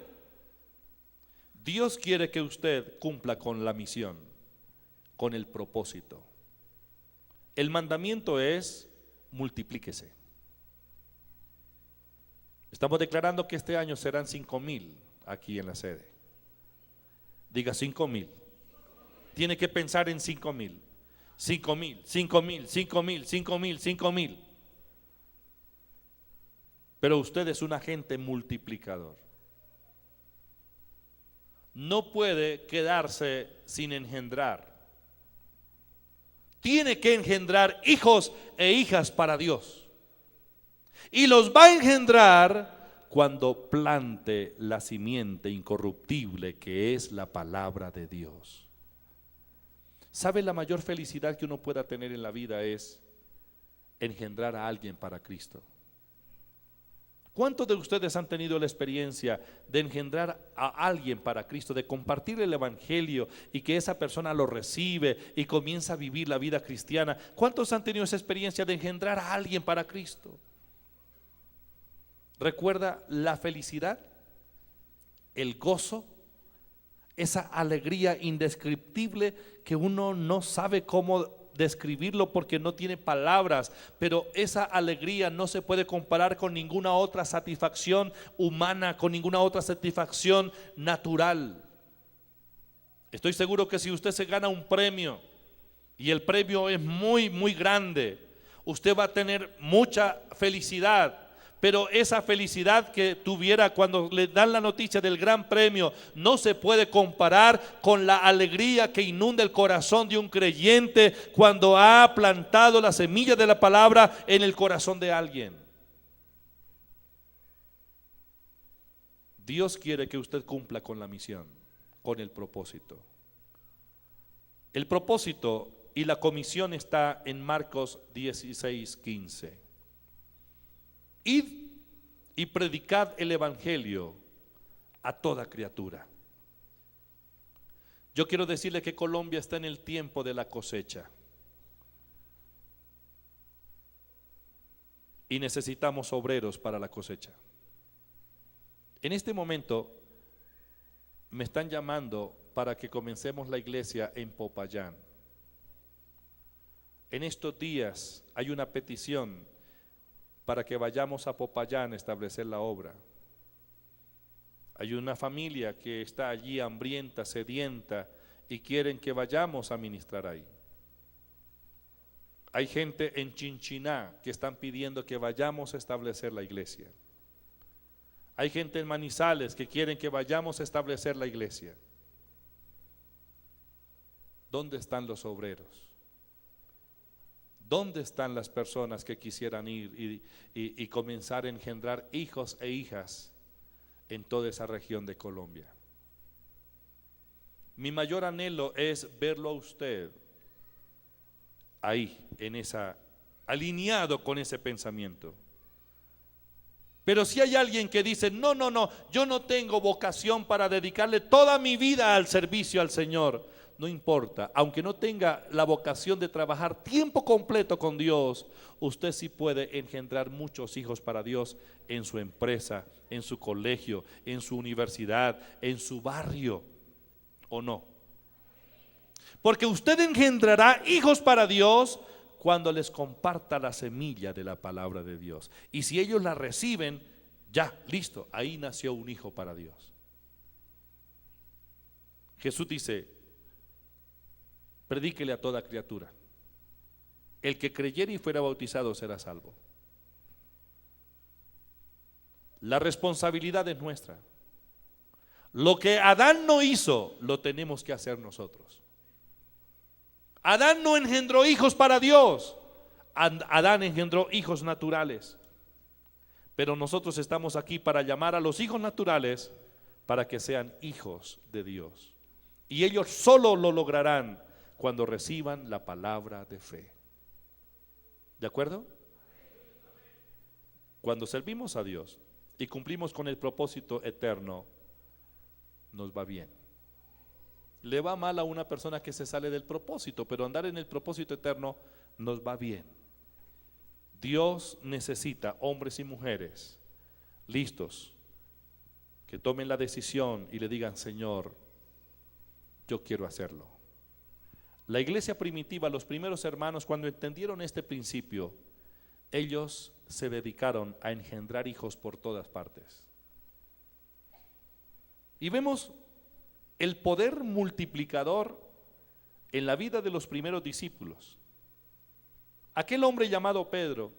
Dios quiere que usted cumpla con la misión, con el propósito. El mandamiento es: multiplíquese. Estamos declarando que este año serán 5,000 aquí en la sede. Diga 5,000. Tiene que pensar en 5,000. 5,000, 5,000, 5,000, 5,000, 5,000. Pero usted es un agente multiplicador. No puede quedarse sin engendrar. Tiene que engendrar hijos e hijas para Dios. Y los va a engendrar cuando plante la simiente incorruptible que es la palabra de Dios. ¿Sabe? La mayor felicidad que uno pueda tener en la vida es engendrar a alguien para Cristo. ¿Cuántos de ustedes han tenido la experiencia de engendrar a alguien para Cristo, de compartir el evangelio y que esa persona lo recibe y comienza a vivir la vida cristiana? ¿Cuántos han tenido esa experiencia de engendrar a alguien para Cristo? ¿Recuerda la felicidad, el gozo, esa alegría indescriptible que uno no sabe cómo describirlo porque no tiene palabras? Pero esa alegría no se puede comparar con ninguna otra satisfacción humana, con ninguna otra satisfacción natural. Estoy seguro que si usted se gana un premio y el premio es muy, muy grande, usted va a tener mucha felicidad. Pero esa felicidad que tuviera cuando le dan la noticia del gran premio no se puede comparar con la alegría que inunda el corazón de un creyente cuando ha plantado la semilla de la palabra en el corazón de alguien. Dios quiere que usted cumpla con la misión, con el propósito. El propósito y la comisión está en Marcos 16:15. Id y predicad el evangelio a toda criatura. Yo quiero decirle que Colombia está en el tiempo de la cosecha y necesitamos obreros para la cosecha. En este momento me están llamando para que comencemos la iglesia en Popayán. En estos días hay una petición para que vayamos a Popayán a establecer la obra. Hay una familia que está allí hambrienta, sedienta, y quieren que vayamos a ministrar ahí. Hay gente en Chinchiná que están pidiendo que vayamos a establecer la iglesia. Hay gente en Manizales que quieren que vayamos a establecer la iglesia. ¿Dónde están los obreros? ¿Dónde están las personas que quisieran ir y comenzar a engendrar hijos e hijas en toda esa región de Colombia? Mi mayor anhelo es verlo a usted ahí, alineado con ese pensamiento. Pero si hay alguien que dice: no, yo no tengo vocación para dedicarle toda mi vida al servicio al Señor, no importa, aunque no tenga la vocación de trabajar tiempo completo con Dios, usted sí puede engendrar muchos hijos para Dios en su empresa, en su colegio, en su universidad, en su barrio, ¿o no? Porque usted engendrará hijos para Dios cuando les comparta la semilla de la palabra de Dios. Y si ellos la reciben, ya, listo, ahí nació un hijo para Dios. Jesús dice: predíquele a toda criatura. El que creyere y fuera bautizado será salvo. La responsabilidad es nuestra. Lo que Adán no hizo, lo tenemos que hacer nosotros. Adán no engendró hijos para Dios. Adán engendró hijos naturales. Pero nosotros estamos aquí para llamar a los hijos naturales para que sean hijos de Dios. Y ellos solo lo lograrán cuando reciban la palabra de fe. ¿De acuerdo? Cuando servimos a Dios y cumplimos con el propósito eterno, nos va bien. Le va mal a una persona que se sale del propósito, pero andar en el propósito eterno nos va bien. Dios necesita hombres y mujeres listos, que tomen la decisión y le digan: Señor, yo quiero hacerlo. La iglesia primitiva, los primeros hermanos, cuando entendieron este principio, ellos se dedicaron a engendrar hijos por todas partes. Y vemos el poder multiplicador en la vida de los primeros discípulos. Aquel hombre llamado Pedro,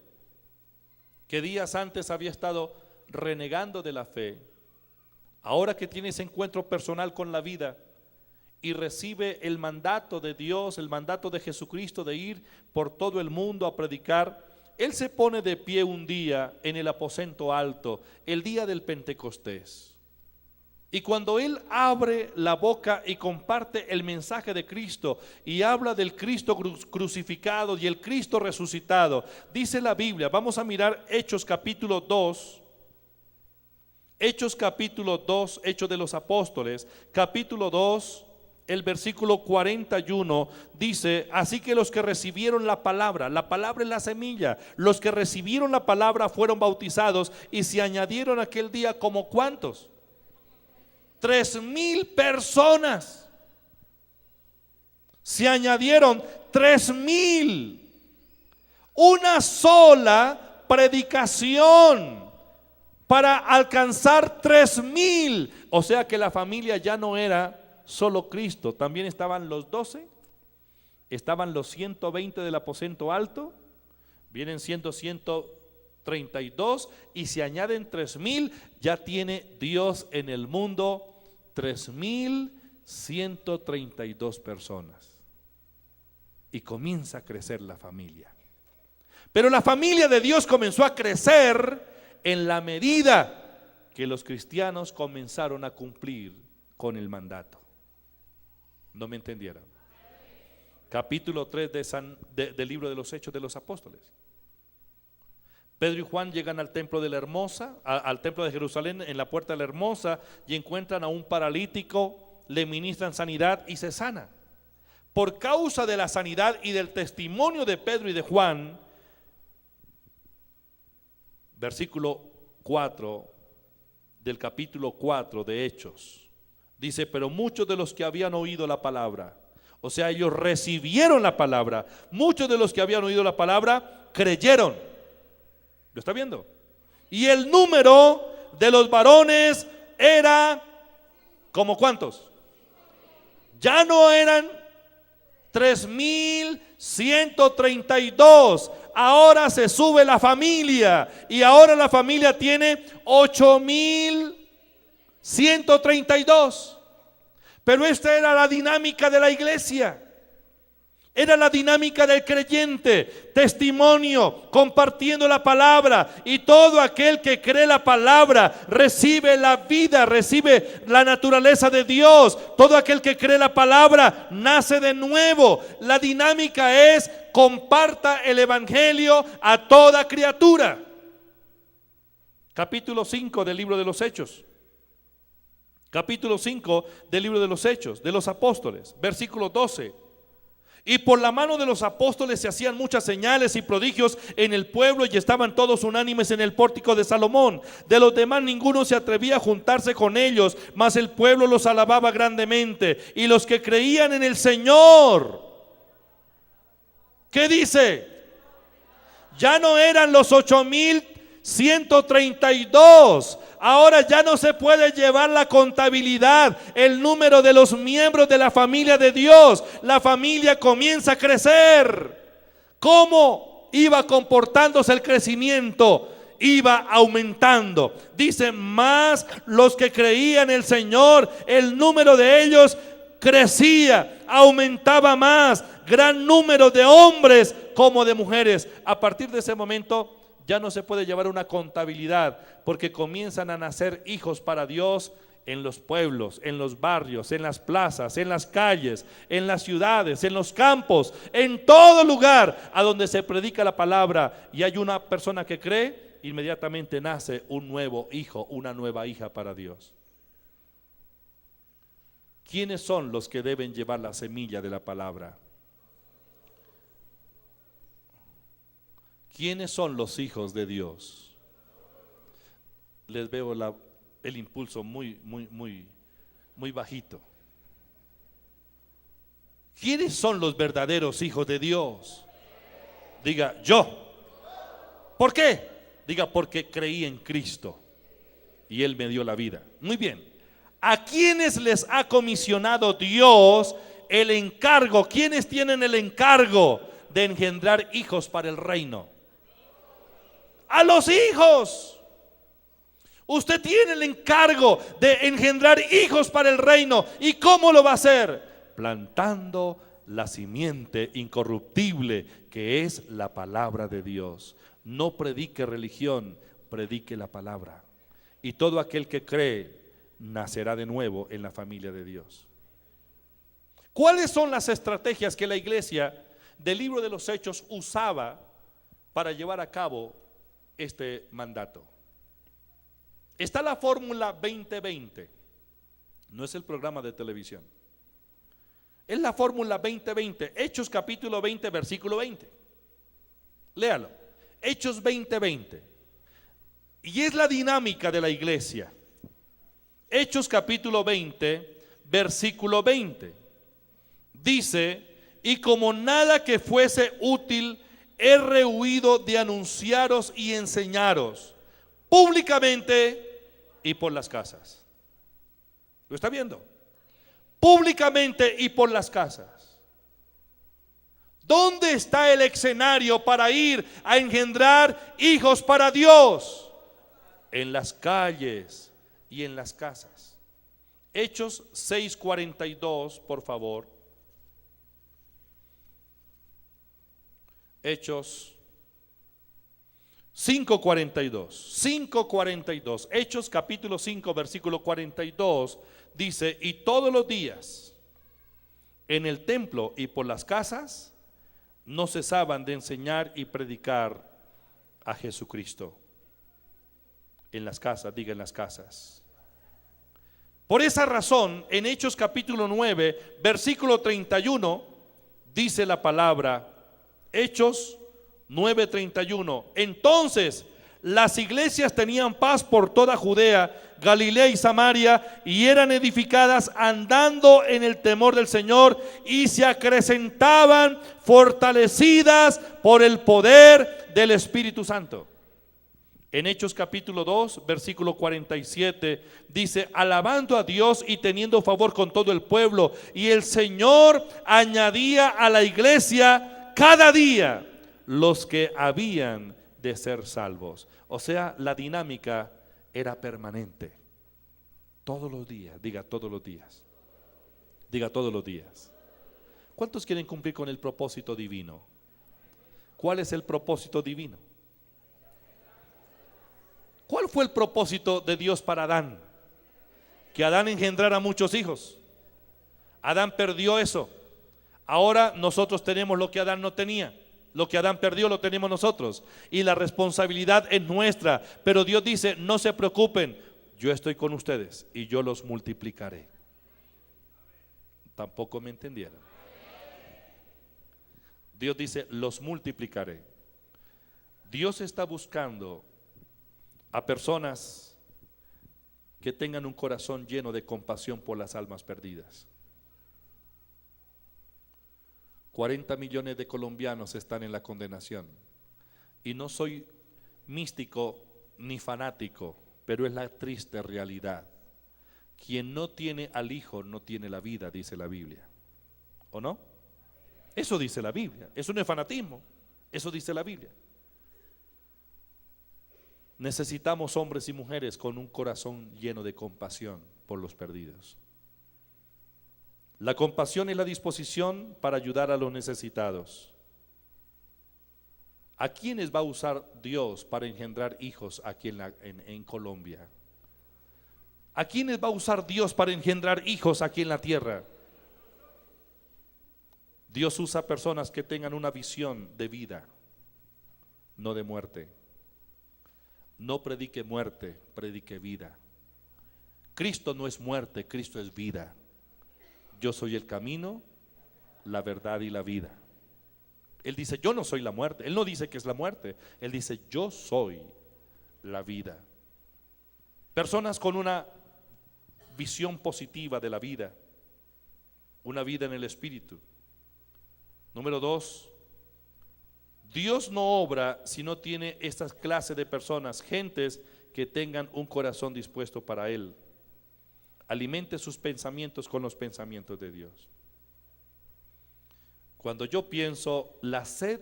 que días antes había estado renegando de la fe, ahora que tiene ese encuentro personal con la vida y recibe el mandato de Dios, el mandato de Jesucristo de ir por todo el mundo a predicar, él se pone de pie un día en el aposento alto, el día del Pentecostés. Y cuando él abre la boca y comparte el mensaje de Cristo y habla del Cristo crucificado y el Cristo resucitado, dice la Biblia, vamos a mirar Hechos capítulo 2, Hechos capítulo 2, Hechos de los Apóstoles, capítulo 2, el versículo 41 dice: así que los que recibieron la palabra es la semilla, los que recibieron la palabra fueron bautizados y se añadieron aquel día como ¿cuántos? 3,000 personas. Se añadieron 3,000. Una sola predicación para alcanzar 3,000. O sea que la familia ya no era solo Cristo, también estaban los 12, estaban los 120 del aposento alto, vienen siendo 132 y se añaden 3,000, ya tiene Dios en el mundo 3,132 personas. Y comienza a crecer la familia. Pero la familia de Dios comenzó a crecer en la medida que los cristianos comenzaron a cumplir con el mandato. ¿No me entendieron? Capítulo 3 del libro de los Hechos de los Apóstoles. Pedro y Juan llegan al templo de la Hermosa, al templo de Jerusalén, en la puerta de la Hermosa, y encuentran a un paralítico, le ministran sanidad y se sana. Por causa de la sanidad y del testimonio de Pedro y de Juan, versículo 4 del capítulo 4 de Hechos, dice: pero muchos de los que habían oído la palabra, o sea, ellos recibieron la palabra, muchos de los que habían oído la palabra creyeron. ¿Lo está viendo? Y el número de los varones era ¿como cuántos? Ya no eran 3,132. Ahora se sube la familia y ahora la familia tiene 8,132. Pero esta era la dinámica de la iglesia. Era la dinámica del creyente: testimonio, compartiendo la palabra, y todo aquel que cree la palabra recibe la vida, recibe la naturaleza de Dios. Todo aquel que cree la palabra nace de nuevo. La dinámica es: comparta el evangelio a toda criatura. Capítulo 5 del libro de los Hechos. Capítulo 5 del libro de los Hechos de los Apóstoles, versículo 12. Y por la mano de los apóstoles se hacían muchas señales y prodigios en el pueblo, y estaban todos unánimes en el pórtico de Salomón. De los demás ninguno se atrevía a juntarse con ellos, mas el pueblo los alababa grandemente. Y los que creían en el Señor, ¿qué dice? Ya no eran los 8,132. Ahora ya no se puede llevar la contabilidad, el número de los miembros de la familia de Dios. La familia comienza a crecer. ¿Cómo iba comportándose el crecimiento? Iba aumentando. Dice: más los que creían en el Señor, el número de ellos crecía, aumentaba más. Gran número de hombres como de mujeres. A partir de ese momento ya no se puede llevar una contabilidad, porque comienzan a nacer hijos para Dios en los pueblos, en los barrios, en las plazas, en las calles, en las ciudades, en los campos, en todo lugar a donde se predica la palabra y hay una persona que cree, inmediatamente nace un nuevo hijo, una nueva hija para Dios. ¿Quiénes son los que deben llevar la semilla de la palabra? ¿Quiénes son los hijos de Dios? Les veo el impulso muy bajito. ¿Quiénes son los verdaderos hijos de Dios? Diga, yo. ¿Por qué? Diga, porque creí en Cristo y Él me dio la vida. Muy bien. ¿A quiénes les ha comisionado Dios el encargo? ¿Quiénes tienen el encargo de engendrar hijos para el reino? A los hijos. Usted tiene el encargo de engendrar hijos para el reino. ¿Y cómo lo va a hacer? Plantando la simiente incorruptible que es la palabra de Dios. No predique religión, predique la palabra. Y todo aquel que cree nacerá de nuevo en la familia de Dios. ¿Cuáles son las estrategias que la iglesia del libro de los Hechos usaba para llevar a cabo este mandato? Está la fórmula 2020. No es el programa de televisión. Es la fórmula 2020. Hechos capítulo 20, versículo 20. Léalo. Hechos 20:20. Y es la dinámica de la iglesia. Hechos capítulo 20, versículo 20. Dice: y como nada que fuese útil, he rehuido de anunciaros y enseñaros públicamente y por las casas. ¿Lo está viendo? Públicamente y por las casas. ¿Dónde está el escenario para ir a engendrar hijos para Dios? En las calles y en las casas. Hechos 6:42, por favor. Hechos 5:42. Hechos capítulo 5, versículo 42 dice: y todos los días en el templo y por las casas no cesaban de enseñar y predicar a Jesucristo. En las casas, diga en las casas. Por esa razón, en Hechos capítulo 9, versículo 31, dice la palabra, Hechos 9:31. Entonces las iglesias tenían paz por toda Judea, Galilea y Samaria, y eran edificadas andando en el temor del Señor, y se acrecentaban fortalecidas por el poder del Espíritu Santo. En Hechos capítulo 2, versículo 47, dice: alabando a Dios y teniendo favor con todo el pueblo, y el Señor añadía a la iglesia cada día los que habían de ser salvos. O sea, la dinámica era permanente. Todos los días, diga todos los días. Diga todos los días. ¿Cuántos quieren cumplir con el propósito divino? ¿Cuál es el propósito divino? ¿Cuál fue el propósito de Dios para Adán? Que Adán engendrara muchos hijos. Adán perdió eso. Ahora nosotros tenemos lo que Adán no tenía. Lo que Adán perdió lo tenemos nosotros. Y la responsabilidad es nuestra. Pero Dios dice: no se preocupen, yo estoy con ustedes y yo los multiplicaré. Tampoco me entendieron. Dios dice: los multiplicaré. Dios está buscando a personas que tengan un corazón lleno de compasión por las almas perdidas. 40 millones de colombianos están en la condenación. Y no soy místico ni fanático, pero es la triste realidad. Quien no tiene al Hijo no tiene la vida, dice la Biblia. ¿O no? Eso dice la Biblia. Eso no es fanatismo. Eso dice la Biblia. Necesitamos hombres y mujeres con un corazón lleno de compasión por los perdidos. La compasión es la disposición para ayudar a los necesitados. ¿A quiénes va a usar Dios para engendrar hijos aquí en Colombia? ¿A quiénes va a usar Dios para engendrar hijos aquí en la tierra? Dios usa personas que tengan una visión de vida, no de muerte. No predique muerte, predique vida. Cristo no es muerte, Cristo es vida. Yo soy el camino, la verdad y la vida. Él dice: yo no soy la muerte. Él no dice que es la muerte. Él dice: yo soy la vida. Personas con una visión positiva de la vida, una vida en el Espíritu. Número 2, Dios no obra si no tiene estas clases de personas, gentes que tengan un corazón dispuesto para Él. Alimente sus pensamientos con los pensamientos de Dios. Cuando yo pienso, la sed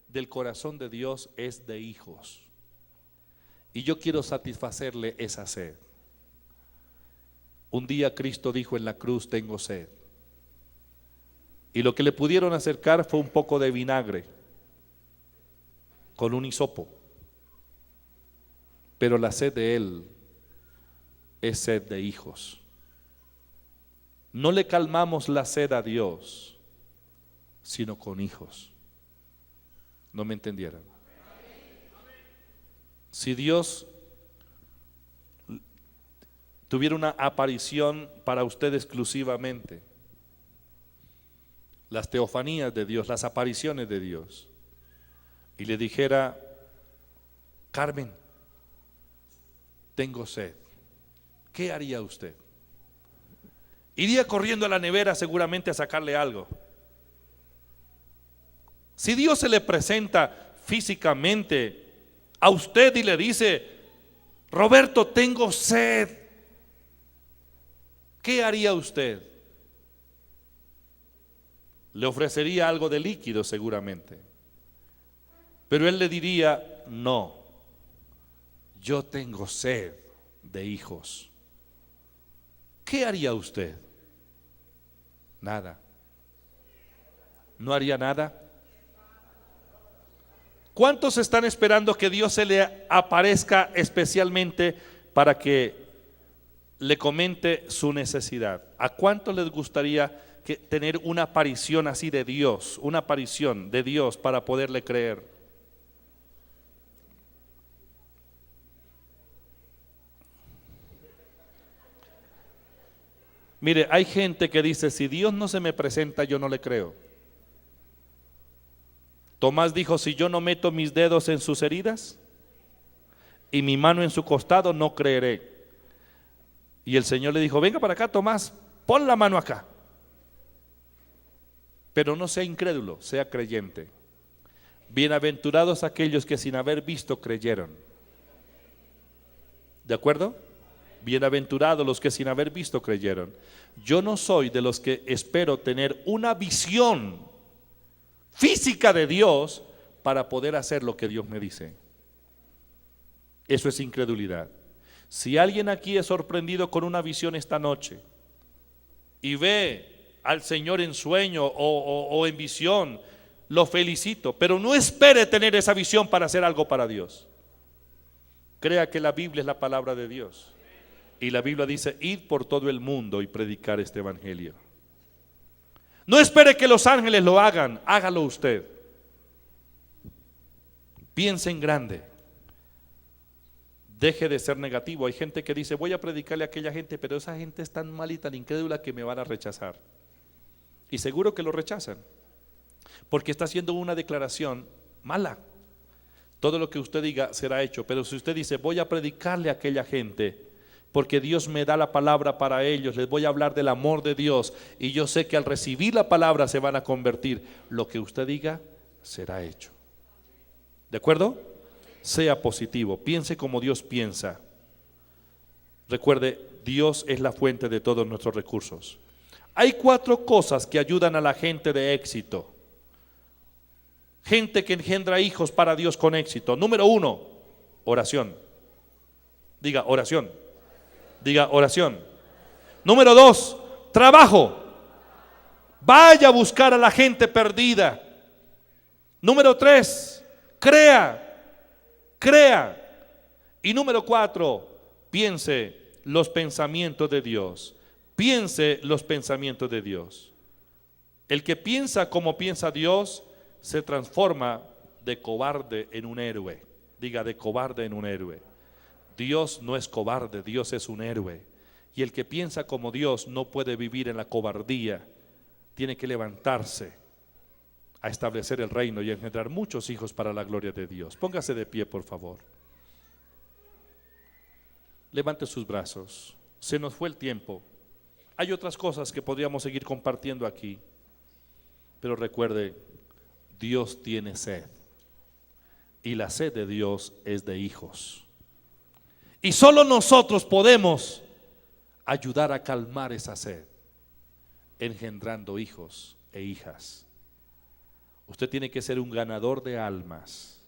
del corazón de Dios es de hijos, y yo quiero satisfacerle esa sed. Un día Cristo dijo en la cruz: tengo sed. Y lo que le pudieron acercar fue un poco de vinagre con un hisopo. Pero la sed de Él es sed de hijos. No le calmamos la sed a Dios, sino con hijos. ¿No me entendieron? Si Dios tuviera una aparición para usted exclusivamente, las teofanías de Dios, las apariciones de Dios, y le dijera: Carmen, tengo sed, ¿qué haría usted? Iría corriendo a la nevera seguramente a sacarle algo. Si Dios se le presenta físicamente a usted y le dice: Roberto, tengo sed, ¿qué haría usted? Le ofrecería algo de líquido seguramente, pero Él le diría: no, yo tengo sed de hijos. ¿Qué haría usted? Nada. ¿No haría nada? ¿Cuántos están esperando que Dios se le aparezca especialmente para que le comente su necesidad? ¿A cuántos les gustaría tener una aparición así de Dios, una aparición de Dios para poderle creer? Mire, hay gente que dice: si Dios no se me presenta, yo no le creo. Tomás dijo: si yo no meto mis dedos en sus heridas y mi mano en su costado, no creeré. Y el Señor le dijo: venga para acá, Tomás, pon la mano acá. Pero no sea incrédulo, sea creyente. Bienaventurados aquellos que sin haber visto creyeron. ¿De acuerdo? Bienaventurados los que sin haber visto creyeron. Yo no soy de los que espero tener una visión física de Dios para poder hacer lo que Dios me dice. Eso es incredulidad. Si alguien aquí es sorprendido con una visión esta noche y ve al Señor en sueño o en visión, lo felicito, pero no espere tener esa visión para hacer algo para Dios. Crea que la Biblia es la palabra de Dios, y la Biblia dice: id por todo el mundo y predicar este evangelio. No espere que los ángeles lo hagan, hágalo usted. Piense en grande. Deje de ser negativo. Hay gente que dice: voy a predicarle a aquella gente, pero esa gente es tan mal y tan incrédula que me van a rechazar. Y seguro que lo rechazan, porque está haciendo una declaración mala. Todo lo que usted diga será hecho, pero si usted dice: voy a predicarle a aquella gente, porque Dios me da la palabra para ellos, les voy a hablar del amor de Dios, y yo sé que al recibir la palabra se van a convertir, lo que usted diga será hecho. ¿De acuerdo? Sea positivo, piense como Dios piensa. Recuerde, Dios es la fuente de todos nuestros recursos. Hay 4 cosas que ayudan a la gente de éxito, gente que engendra hijos para Dios con éxito. Número 1, oración. Diga oración. Diga oración. Número 2, trabajo. Vaya a buscar a la gente perdida. Número 3, crea. Y número 4, piense los pensamientos de Dios. Piense los pensamientos de Dios. El que piensa como piensa Dios se transforma de cobarde en un héroe. Diga, de cobarde en un héroe. Dios no es cobarde, Dios es un héroe. Y el que piensa como Dios no puede vivir en la cobardía. Tiene que levantarse a establecer el reino y engendrar muchos hijos para la gloria de Dios. Póngase de pie, por favor. Levante sus brazos. Se nos fue el tiempo. Hay otras cosas que podríamos seguir compartiendo aquí, pero recuerde, Dios tiene sed, y la sed de Dios es de hijos. Y solo nosotros podemos ayudar a calmar esa sed, engendrando hijos e hijas. Usted tiene que ser un ganador de almas,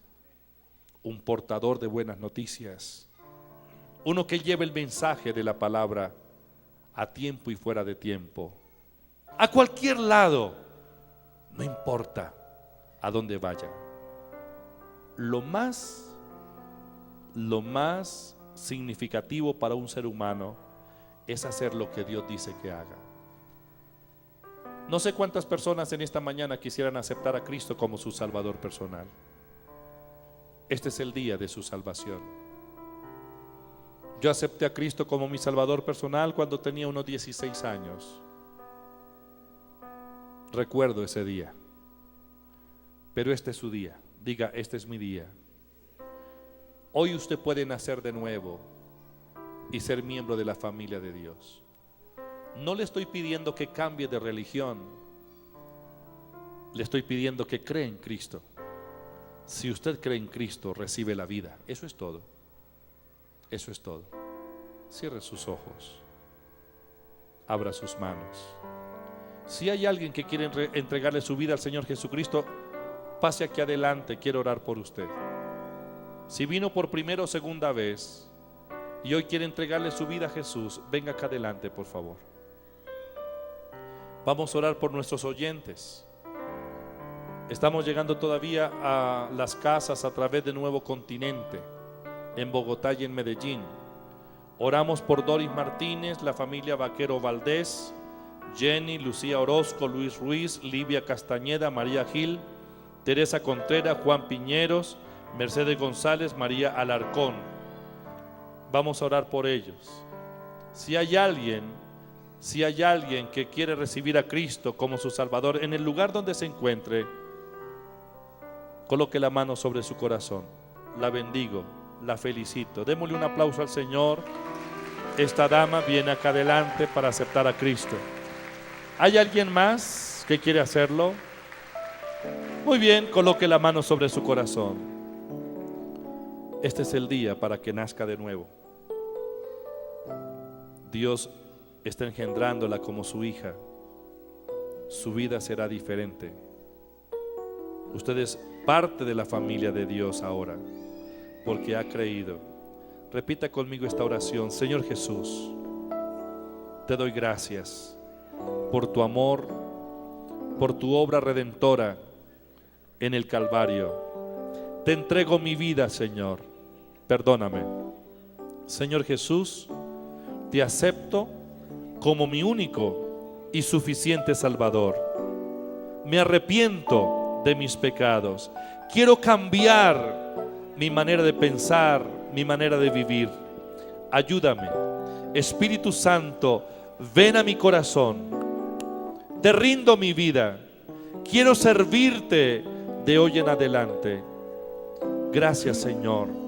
un portador de buenas noticias, uno que lleve el mensaje de la palabra a tiempo y fuera de tiempo, a cualquier lado, no importa a dónde vaya. Lo más significativo para un ser humano es hacer lo que Dios dice que haga. No sé cuántas personas en esta mañana quisieran aceptar a Cristo como su Salvador personal. Este es el día de su salvación. Yo acepté a Cristo como mi Salvador personal cuando tenía unos 16 años. Recuerdo ese día. Pero este es su día. Diga, este es mi día. Hoy usted puede nacer de nuevo y ser miembro de la familia de Dios. No le estoy pidiendo que cambie de religión. Le estoy pidiendo que cree en Cristo. Si usted cree en Cristo, recibe la vida. Eso es todo. Eso es todo. Cierre sus ojos. Abra sus manos. Si hay alguien que quiere entregarle su vida al Señor Jesucristo, pase aquí adelante. Quiero orar por usted. Si vino por primera o segunda vez y hoy quiere entregarle su vida a Jesús, venga acá adelante, por favor. Vamos a orar por nuestros oyentes. Estamos llegando todavía a las casas a través de Nuevo Continente, en Bogotá y en Medellín. Oramos por Doris Martínez, la familia Vaquero Valdés, Jenny, Lucía Orozco, Luis Ruiz, Livia Castañeda, María Gil, Teresa Contreras, Juan Piñeros, Mercedes González, María Alarcón. Vamos a orar por ellos. Si hay alguien que quiere recibir a Cristo como su Salvador, en el lugar donde se encuentre, coloque la mano sobre su corazón. La bendigo, la felicito. Démosle un aplauso al Señor. Esta dama viene acá adelante para aceptar a Cristo. ¿Hay alguien más que quiere hacerlo? Muy bien, coloque la mano sobre su corazón. Este es el día para que nazca de nuevo. Dios está engendrándola como su hija. Su vida será diferente. Usted es parte de la familia de Dios ahora, porque ha creído. Repita conmigo esta oración. Señor Jesús, te doy gracias por tu amor, por tu obra redentora en el Calvario. Te entrego mi vida, Señor. Perdóname. Señor Jesús, te acepto como mi único y suficiente Salvador. Me arrepiento de mis pecados. Quiero cambiar mi manera de pensar, mi manera de vivir. Ayúdame. Espíritu Santo, ven a mi corazón. Te rindo mi vida. Quiero servirte de hoy en adelante. Gracias, Señor.